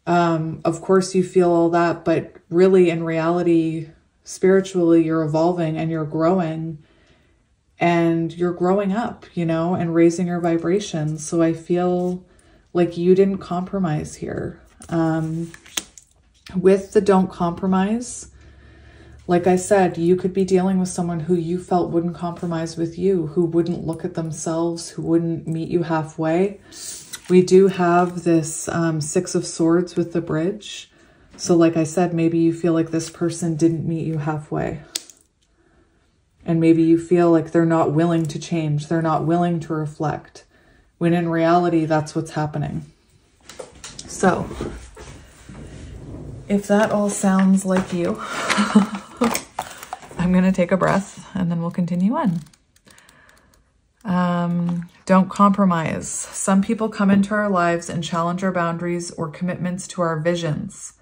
Of course you feel all that, but really in reality, spiritually, you're evolving and you're growing and you're growing up, you know, and raising your vibrations. So I feel like you didn't compromise here. With the don't compromise, like I said, you could be dealing with someone who you felt wouldn't compromise with you, who wouldn't look at themselves, who wouldn't meet you halfway. We do have this Six of Swords with the bridge. So like I said, maybe you feel like this person didn't meet you halfway. And maybe you feel like they're not willing to change. They're not willing to reflect. When in reality, that's what's happening. So if that all sounds like you, I'm going to take a breath and then we'll continue on. Don't compromise. Some people come into our lives and challenge our boundaries or commitments to our visions.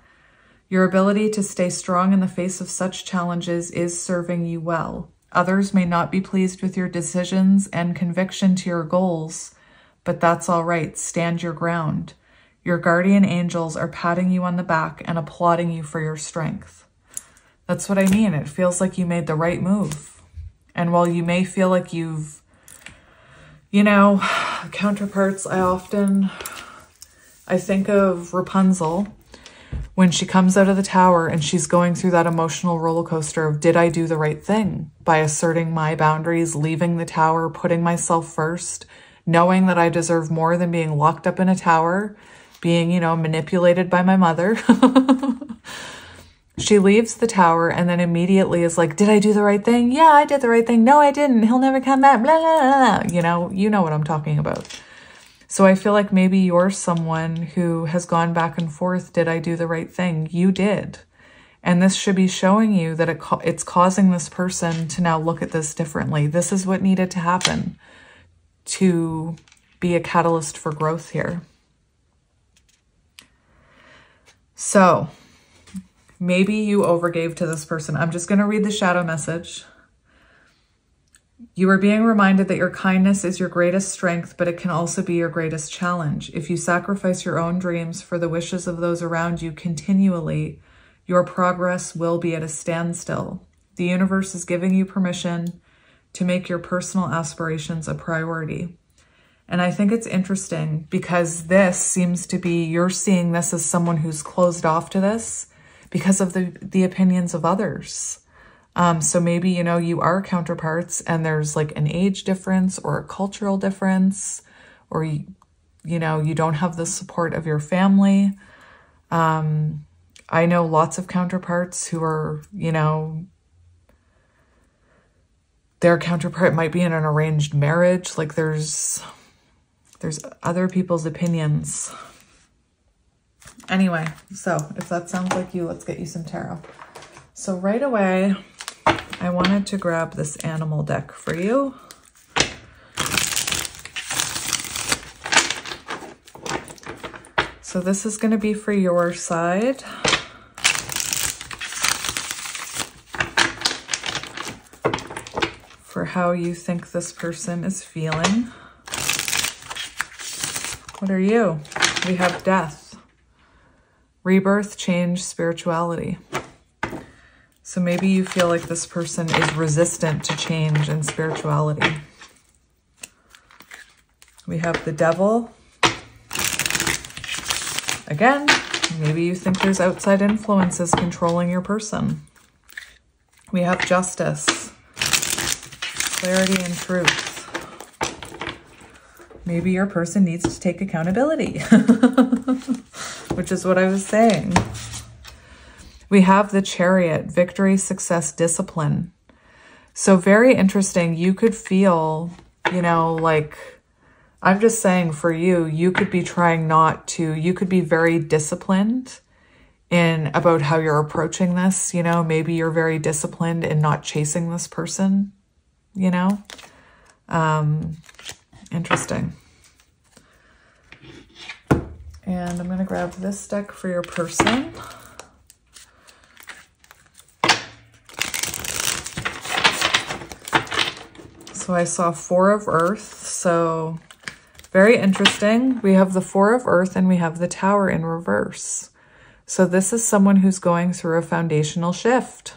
Your ability to stay strong in the face of such challenges is serving you well. Others may not be pleased with your decisions and conviction to your goals, but that's all right. Stand your ground. Your guardian angels are patting you on the back and applauding you for your strength. That's what I mean. It feels like you made the right move. And while you may feel like you've, you know, counterparts, I think of Rapunzel when she comes out of the tower and she's going through that emotional roller coaster of, did I do the right thing by asserting my boundaries, leaving the tower, putting myself first, knowing that I deserve more than being locked up in a tower, being, you know, manipulated by my mother. She leaves the tower and then immediately is like, did I do the right thing? Yeah, I did the right thing. No, I didn't. He'll never come back. Blah, blah, blah. You know what I'm talking about. So I feel like maybe you're someone who has gone back and forth. Did I do the right thing? You did. And this should be showing you that it's causing this person to now look at this differently. This is what needed to happen to be a catalyst for growth here. So maybe you overgave to this person. I'm just going to read the shadow message. You are being reminded that your kindness is your greatest strength, but it can also be your greatest challenge. If you sacrifice your own dreams for the wishes of those around you continually, your progress will be at a standstill. The universe is giving you permission to make your personal aspirations a priority. And I think it's interesting because this seems to be, you're seeing this as someone who's closed off to this because of the opinions of others. So maybe, you know, you are counterparts and there's like an age difference or a cultural difference, or, you know, you don't have the support of your family. I know lots of counterparts who are, you know, their counterpart might be in an arranged marriage. Like there's other people's opinions. Anyway, so if that sounds like you, let's get you some tarot. So right away, I wanted to grab this animal deck for you. So this is going to be for your side. For how you think this person is feeling. What are you? We have death, rebirth, change, spirituality. So maybe you feel like this person is resistant to change and spirituality. We have the devil. Again, maybe you think there's outside influences controlling your person. We have justice, clarity and truth. Maybe your person needs to take accountability, which is what I was saying. We have the Chariot, victory, success, discipline. So very interesting. You could feel, you know, like, I'm just saying for you, you could be trying not to, you could be very disciplined in about how you're approaching this. You know, maybe you're very disciplined in not chasing this person, you know. Interesting. And I'm going to grab this deck for your person. So I saw Four of Earth. So very interesting. We have the Four of Earth and we have the Tower in reverse. So this is someone who's going through a foundational shift.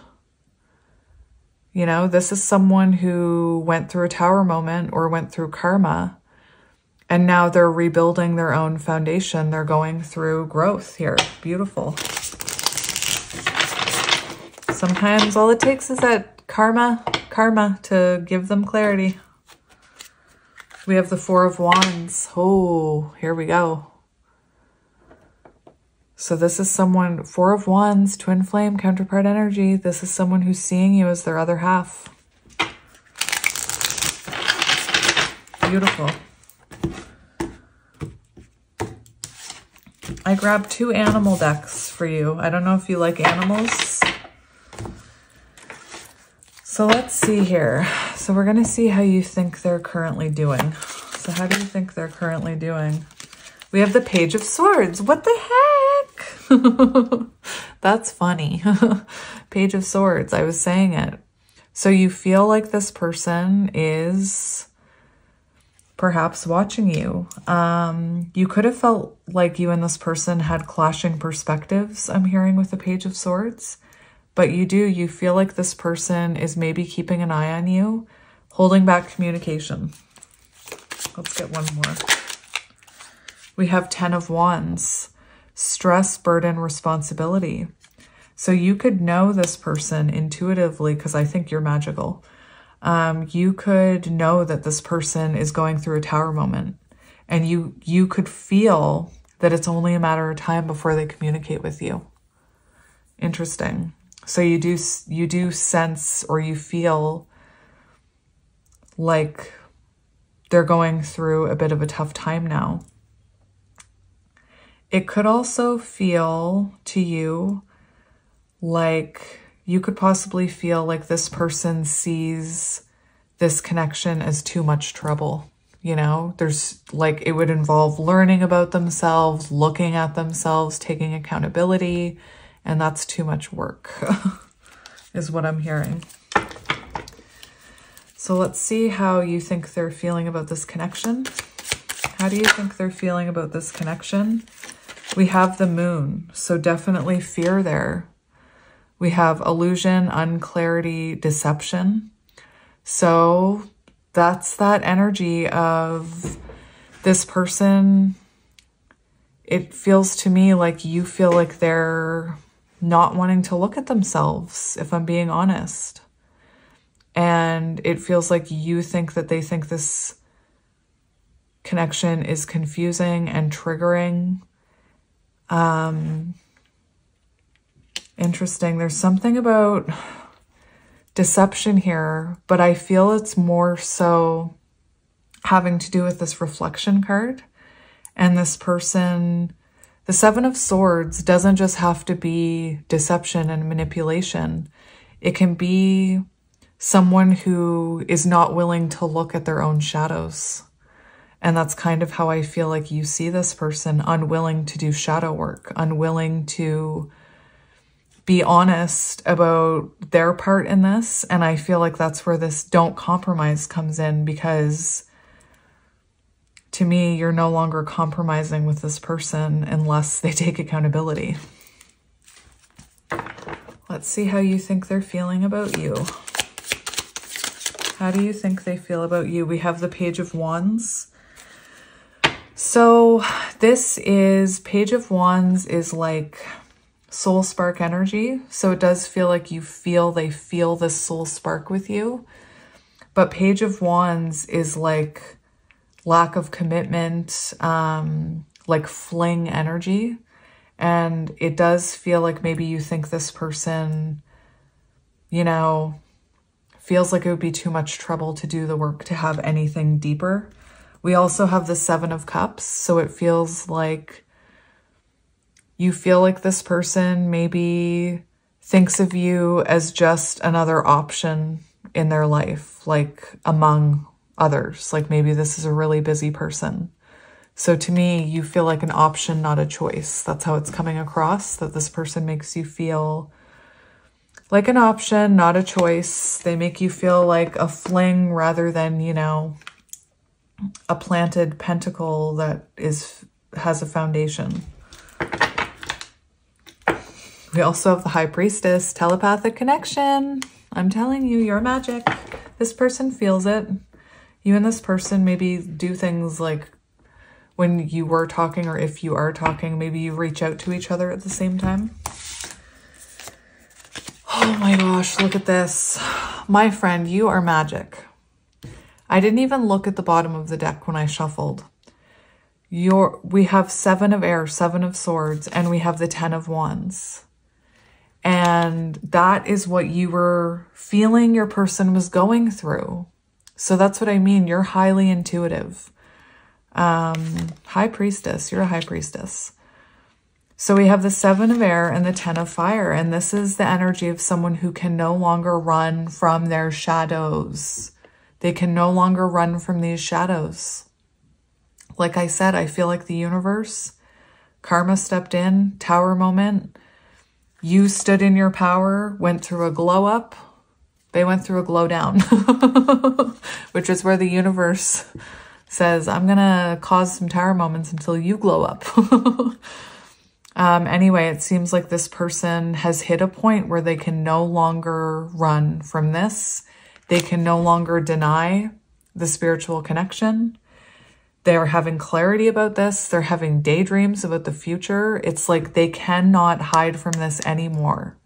You know, this is someone who went through a Tower moment or went through karma, and now they're rebuilding their own foundation. They're going through growth here. Beautiful. Sometimes all it takes is that karma to give them clarity. We have the Four of Wands. Oh, here we go. So this is someone, Four of Wands, twin flame, counterpart energy. This is someone who's seeing you as their other half. Beautiful. I grabbed 2 animal decks for you. I don't know if you like animals. So let's see here. So we're going to see how you think they're currently doing. So how do you think they're currently doing? We have the Page of Swords. What the heck? That's funny. Page of Swords. I was saying it. So you feel like this person is perhaps watching you. You could have felt like you and this person had clashing perspectives, I'm hearing with the Page of Swords. But you feel like this person is maybe keeping an eye on you, holding back communication. Let's get one more. We have 10 of Wands, stress, burden, responsibility. So you could know this person intuitively, because I think you're magical. You could know that this person is going through a Tower moment, and you could feel that it's only a matter of time before they communicate with you. Interesting. So you do sense, or you feel like they're going through a bit of a tough time now. It could also feel to you like you could possibly feel like this person sees this connection as too much trouble. You know, there's like, it would involve learning about themselves, looking at themselves, taking accountability. And that's too much work, is what I'm hearing. So let's see how you think they're feeling about this connection. How do you think they're feeling about this connection? We have the Moon, so definitely fear there. We have illusion, unclarity, deception. So that's that energy of this person. It feels to me like you feel like they're not wanting to look at themselves, if I'm being honest. And it feels like you think that they think this connection is confusing and triggering. Interesting. There's something about deception here, but I feel it's more so having to do with this reflection card. And this person, the Seven of Swords doesn't just have to be deception and manipulation. It can be someone who is not willing to look at their own shadows. And that's kind of how I feel like you see this person, unwilling to do shadow work, unwilling to be honest about their part in this. And I feel like that's where this don't compromise comes in, because to me, you're no longer compromising with this person unless they take accountability. Let's see how you think they're feeling about you. How do you think they feel about you? We have the Page of Wands. So this is, Page of Wands is like soul spark energy. So it does feel like they feel this soul spark with you. But Page of Wands is like lack of commitment, like fling energy. And it does feel like maybe you think this person, you know, feels like it would be too much trouble to do the work to have anything deeper. We also have the Seven of Cups. So it feels like you feel like this person maybe thinks of you as just another option in their life, like among others. Like maybe this is a really busy person. So to me, you feel like an option, not a choice. That's how it's coming across, that this person makes you feel like an option, not a choice. They make you feel like a fling rather than, you know, a planted pentacle that has a foundation. We also have the High Priestess, telepathic connection. I'm telling you, you're magic. This person feels it. You and this person maybe do things like when you were talking, or if you are talking, maybe you reach out to each other at the same time. Oh my gosh, look at this. My friend, you are magic. I didn't even look at the bottom of the deck when I shuffled. We have 7 of air, 7 of swords, and we have the 10 of wands. And that is what you were feeling your person was going through. So that's what I mean. You're highly intuitive. High priestess. You're a high priestess. So we have the 7 of air and the 10 of fire. And this is the energy of someone who can no longer run from their shadows. They can no longer run from these shadows. Like I said, I feel like the universe, karma stepped in, tower moment. You stood in your power, went through a glow up. They went through a glow down, which is where the universe says, I'm going to cause some tower moments until you glow up. Anyway, it seems like this person has hit a point where they can no longer run from this. They can no longer deny the spiritual connection. They're having clarity about this. They're having daydreams about the future. It's like they cannot hide from this anymore.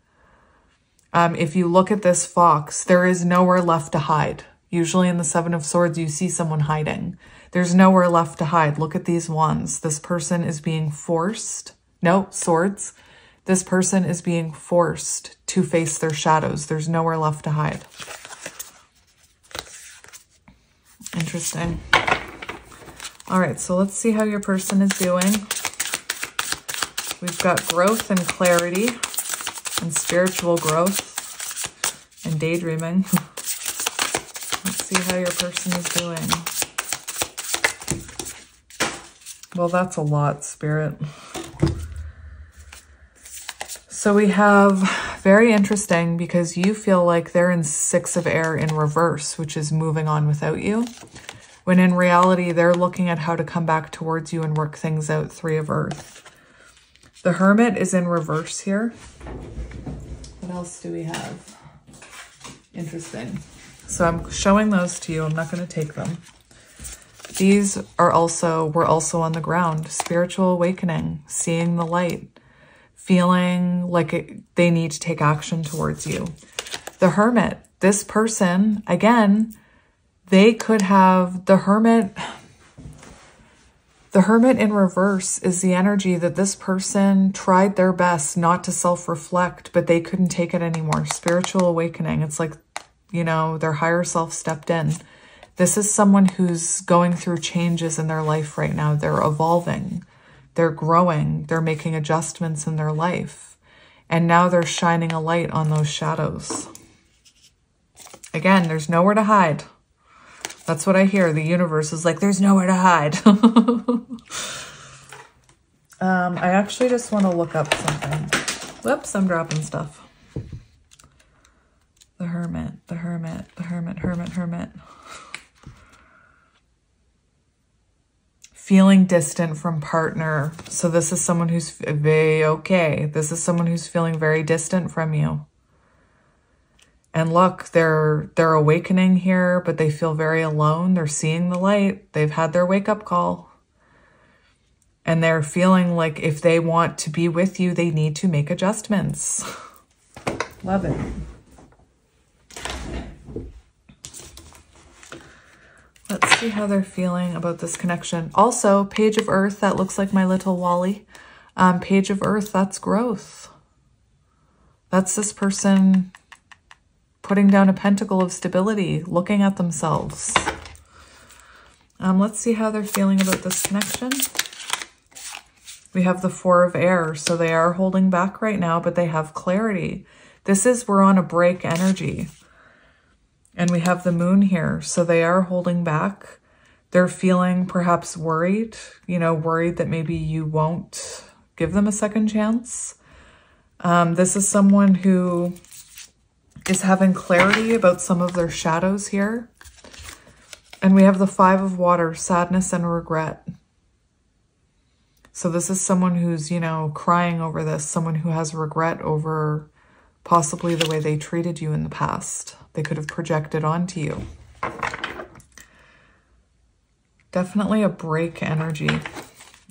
If you look at this fox, there is nowhere left to hide. Usually in the 7 of swords, you see someone hiding. There's nowhere left to hide. Look at these wands. This person is being forced. No, swords. This person is being forced to face their shadows. There's nowhere left to hide. Interesting. All right, so let's see how your person is doing. We've got growth and clarity and spiritual growth and daydreaming. Let's see how your person is doing. Well, that's a lot, Spirit. So we have very interesting, because you feel like they're in 6 of air in reverse, which is moving on without you. When in reality, they're looking at how to come back towards you and work things out. 3 of earth. The hermit is in reverse here. What else do we have? Interesting. So I'm showing those to you. I'm not going to take them. These are also, we're also on the ground. Spiritual awakening, seeing the light, feeling like they need to take action towards you. The hermit, this person, again, they could have the hermit. The hermit in reverse is the energy that this person tried their best not to self-reflect, but they couldn't take it anymore. Spiritual awakening. It's like, you know, their higher self stepped in. This is someone who's going through changes in their life right now. They're evolving. They're growing. They're making adjustments in their life. And now they're shining a light on those shadows. Again, there's nowhere to hide. That's what I hear. The universe is like, there's nowhere to hide. I actually just want to look up something. Whoops, I'm dropping stuff. The hermit, the hermit, the hermit, hermit, hermit. Feeling distant from partner. So this is someone who's very okay. This is someone who's feeling very distant from you. And look, they're awakening here, but they feel very alone. They're seeing the light. They've had their wake-up call. And they're feeling like if they want to be with you, they need to make adjustments. Love it. Let's see how they're feeling about this connection. Also, Page of Earth, that looks like my little Wally. Page of Earth, that's growth. That's this person putting down a pentacle of stability, looking at themselves. Let's see how they're feeling about this connection. We have the 4 of air, so they are holding back right now, but they have clarity. This is, we're on a break energy. And we have the moon here, so they are holding back. They're feeling perhaps worried, you know, worried that maybe you won't give them a second chance. This is someone who is having clarity about some of their shadows here. And we have the 5 of water, sadness and regret. So this is someone who's, you know, crying over this, someone who has regret over possibly the way they treated you in the past. They could have projected onto you. Definitely a break energy.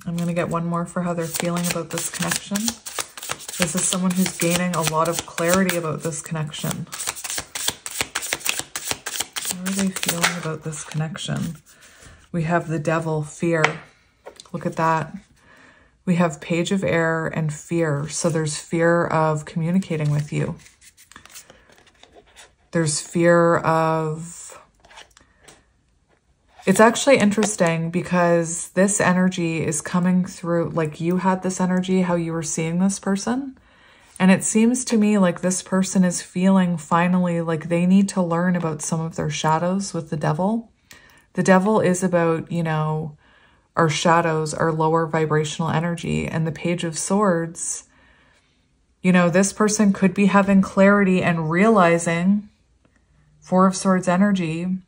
I'm going to get one more for how they're feeling about this connection. This is someone who's gaining a lot of clarity about this connection. How are they feeling about this connection? We have the Devil, fear. Look at that. We have Page of Air and fear. So there's fear of communicating with you. There's fear of... It's actually interesting because this energy is coming through, like you had this energy, how you were seeing this person. And it seems to me like this person is feeling finally like they need to learn about some of their shadows with the Devil. The Devil is about, you know, our shadows, our lower vibrational energy. And the Page of Swords, you know, this person could be having clarity and realizing, Four of Swords energy,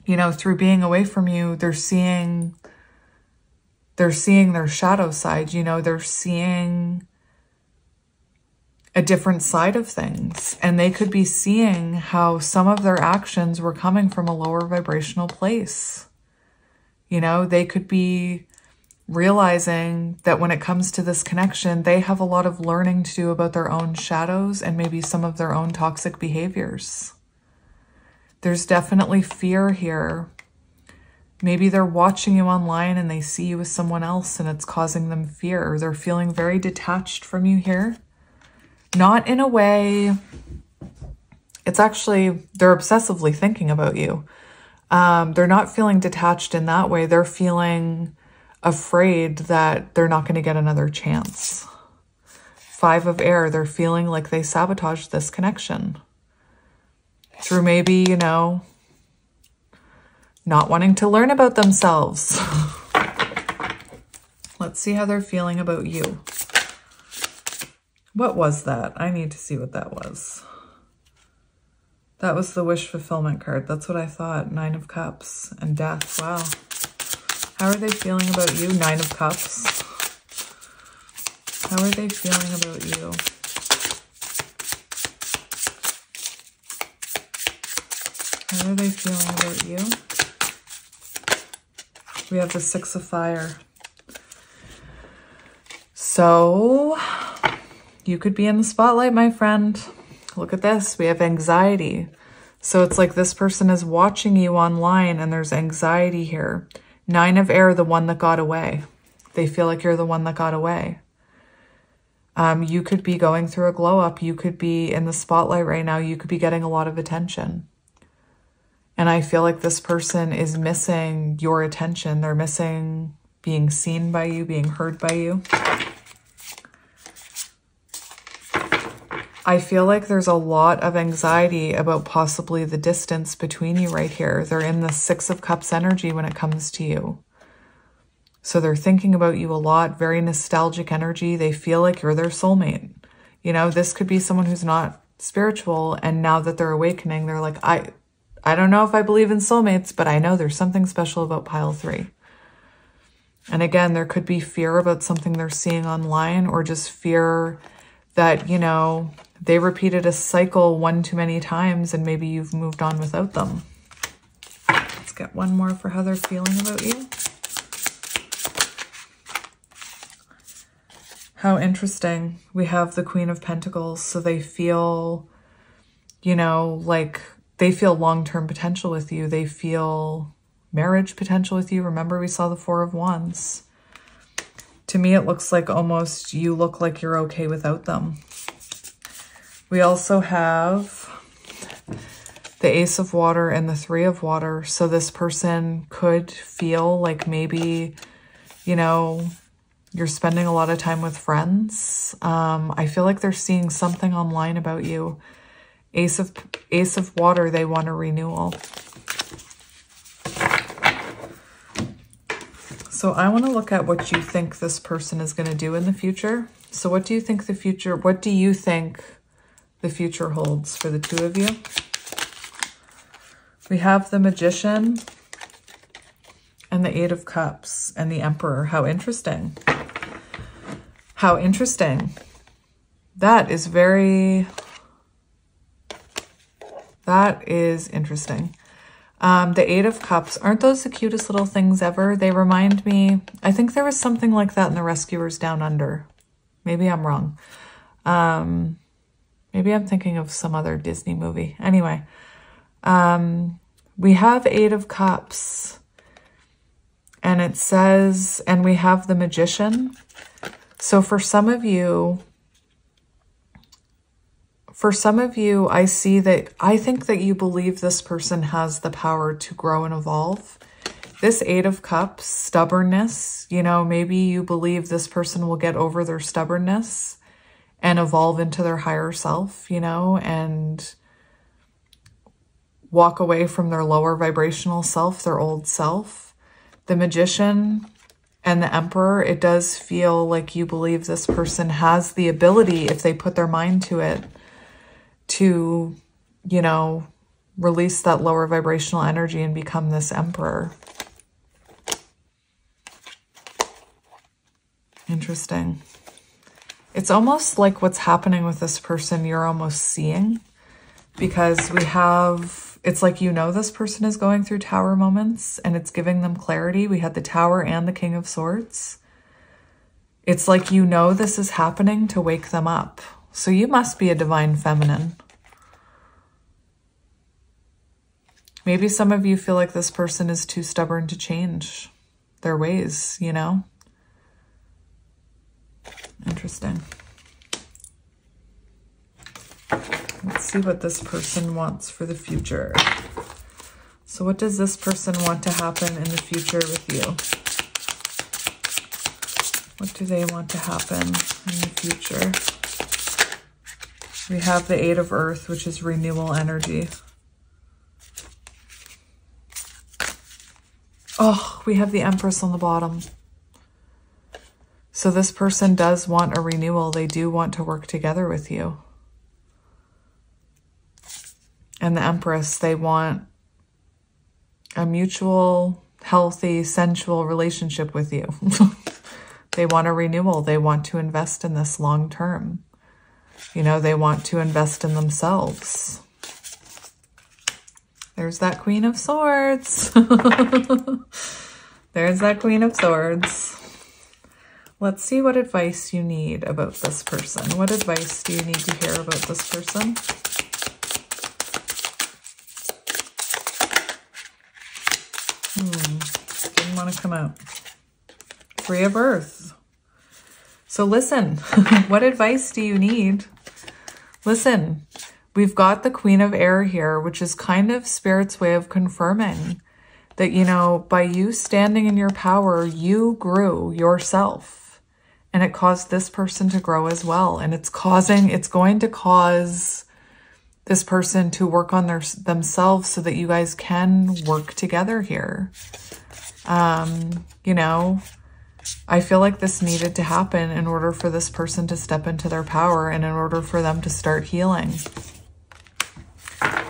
you know, through being away from you, they're seeing their shadow side, you know, they're seeing a different side of things. And they could be seeing how some of their actions were coming from a lower vibrational place. You know, they could be realizing that when it comes to this connection, they have a lot of learning to do about their own shadows and maybe some of their own toxic behaviors. There's definitely fear here. Maybe they're watching you online and they see you with someone else and it's causing them fear. They're feeling very detached from you here. Not in a way, it's actually, they're obsessively thinking about you. They're not feeling detached in that way. They're feeling afraid that they're not going to get another chance. Five of Air, they're feeling like they sabotaged this connection. Through maybe, you know, not wanting to learn about themselves. Let's see how they're feeling about you. What was that? I need to see what that was. That was the wish fulfillment card. That's what I thought. Nine of Cups and Death. Wow. How are they feeling about you? Nine of Cups. How are they feeling about you? How are they feeling about you? We have the Six of Fire. So you could be in the spotlight, my friend. Look at this. We have anxiety. So it's like this person is watching you online and there's anxiety here. Nine of Air, the one that got away. They feel like you're the one that got away. You could be going through a glow up. You could be in the spotlight right now. You could be getting a lot of attention. And I feel like this person is missing your attention. They're missing being seen by you, being heard by you. I feel like there's a lot of anxiety about possibly the distance between you right here. They're in the Six of Cups energy when it comes to you. So they're thinking about you a lot, very nostalgic energy. They feel like you're their soulmate. You know, this could be someone who's not spiritual, and now that they're awakening, they're like, I don't know if I believe in soulmates, but I know there's something special about pile 3. And again, there could be fear about something they're seeing online, or just fear that, you know, they repeated a cycle one too many times and maybe you've moved on without them. Let's get one more for how they're feeling about you. How interesting. We have the Queen of Pentacles. So they feel, you know, like they feel long-term potential with you. They feel marriage potential with you. Remember, we saw the Four of Wands. To me, it looks like almost you look like you're okay without them. We also have the Ace of Water and the Three of Water. So this person could feel like maybe, you know, you're spending a lot of time with friends. I feel like they're seeing something online about you. Ace of Water, they want a renewal. So I want to look at what you think this person is going to do in the future. So what do you think the future holds for the two of you? We have the Magician and the Eight of Cups and the Emperor. How interesting. How interesting. That is very That is interesting. The Eight of Cups, aren't those the cutest little things ever? They remind me, I think there was something like that in The Rescuers Down Under. Maybe I'm wrong. Maybe I'm thinking of some other Disney movie. Anyway, we have Eight of Cups, and it says, and we have the Magician. So for some of you, I see that, I think that you believe this person has the power to grow and evolve. This Eight of Cups, stubbornness, you know, maybe you believe this person will get over their stubbornness and evolve into their higher self, you know, and walk away from their lower vibrational self, their old self. The Magician and the Emperor, it does feel like you believe this person has the ability, if they put their mind to it, to, you know, release that lower vibrational energy and become this Emperor. Interesting. It's almost like what's happening with this person you're almost seeing, because we have, it's like, you know, this person is going through Tower moments and it's giving them clarity. We had the Tower and the King of Swords. It's like, you know, this is happening to wake them up. So you must be a divine feminine. Maybe some of you feel like this person is too stubborn to change their ways, you know? Interesting. Let's see what this person wants for the future. So what does this person want to happen in the future with you? What do they want to happen in the future? We have the Eight of Earth, which is renewal energy. Oh, we have the Empress on the bottom. So this person does want a renewal. They do want to work together with you. And the Empress, they want a mutual, healthy, sensual relationship with you. They want a renewal. They want to invest in this long term. You know, they want to invest in themselves. There's that Queen of Swords. There's that Queen of Swords. Let's see what advice you need about this person. What advice do you need to hear about this person? Didn't want to come out. Three of Earth. So listen, what advice do you need? Listen, we've got the Queen of Air here, which is kind of Spirit's way of confirming that, you know, by you standing in your power, you grew yourself. And it caused this person to grow as well. And it's going to cause this person to work on themselves so that you guys can work together here. You know, I feel like this needed to happen in order for this person to step into their power and in order for them to start healing.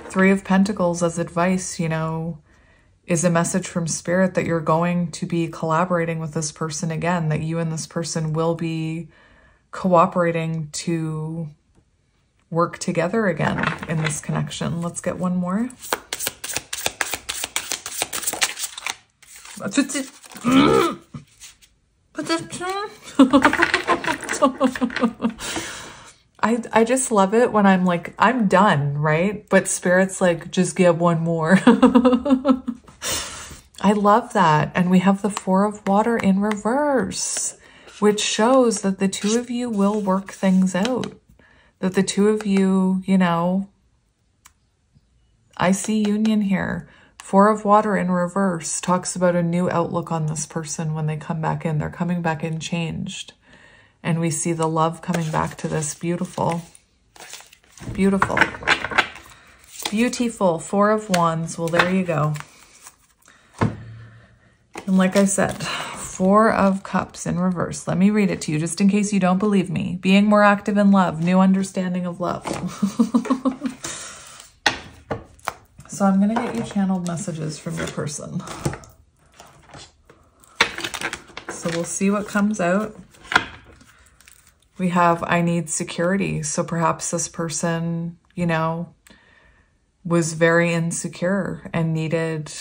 Three of Pentacles as advice, you know, is a message from Spirit that you're going to be collaborating with this person again, that you and this person will be cooperating to work together again in this connection. Let's get one more. I just love it when I'm like, I'm done, right? But Spirit's like, just get one more. I love that. And we have the Four of Water in reverse, which shows that the two of you will work things out. That the two of you, you know, I see union here. Four of Water in reverse talks about a new outlook on this person when they come back in. They're coming back in changed. And we see the love coming back to this. Beautiful. Beautiful. Beautiful. Four of Wands. Well, there you go. And like I said, Four of Cups in reverse. Let me read it to you just in case you don't believe me. Being more active in love. New understanding of love. So I'm going to get you channeled messages from your person. So we'll see what comes out. We have, I need security. So perhaps this person, you know, was very insecure and needed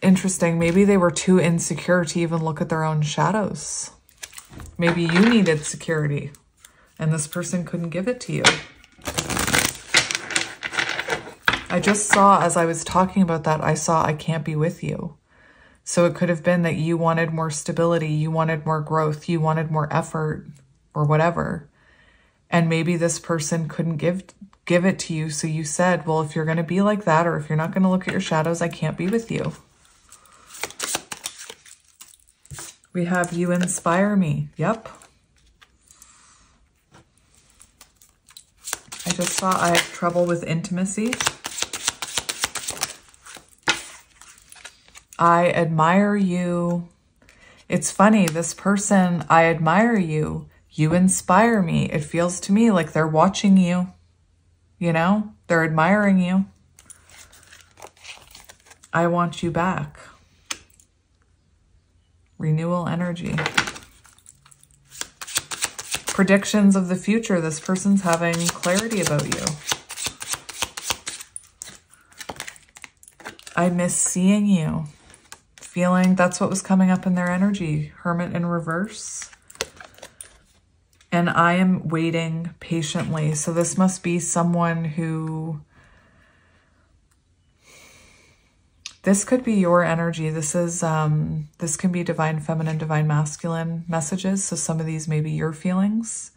interesting. Maybe they were too insecure to even look at their own shadows. Maybe you needed security and this person couldn't give it to you. I just saw, as I was talking about that, I saw I can't be with you. So it could have been that you wanted more stability, you wanted more growth, you wanted more effort or whatever. And maybe this person couldn't give it to you. So you said, well, if you're going to be like that, or if you're not going to look at your shadows, I can't be with you. We have you inspire me. Yep. I just saw I have trouble with intimacy. I admire you. It's funny, this person, I admire you. You inspire me. It feels to me like they're watching you. You know, they're admiring you. I want you back. Renewal energy. Predictions of the future. This person's having clarity about you. I miss seeing you. Feeling that's what was coming up in their energy. Hermit in reverse. And I am waiting patiently. So this must be someone who, this could be your energy. This is, this can be divine feminine, divine masculine messages. So some of these may be your feelings.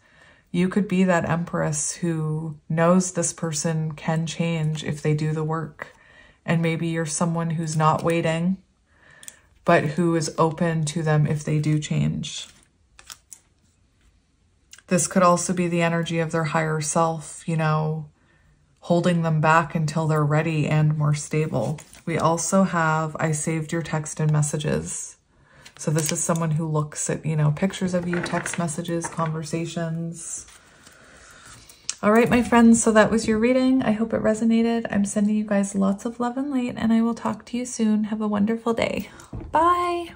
You could be that empress who knows this person can change if they do the work. And maybe you're someone who's not waiting, but who is open to them if they do change. This could also be the energy of their higher self, you know, holding them back until they're ready and more stable. We also have, I saved your text and messages. So this is someone who looks at, you know, pictures of you, text messages, conversations. All right, my friends, so that was your reading. I hope it resonated. I'm sending you guys lots of love and light, and I will talk to you soon. Have a wonderful day. Bye.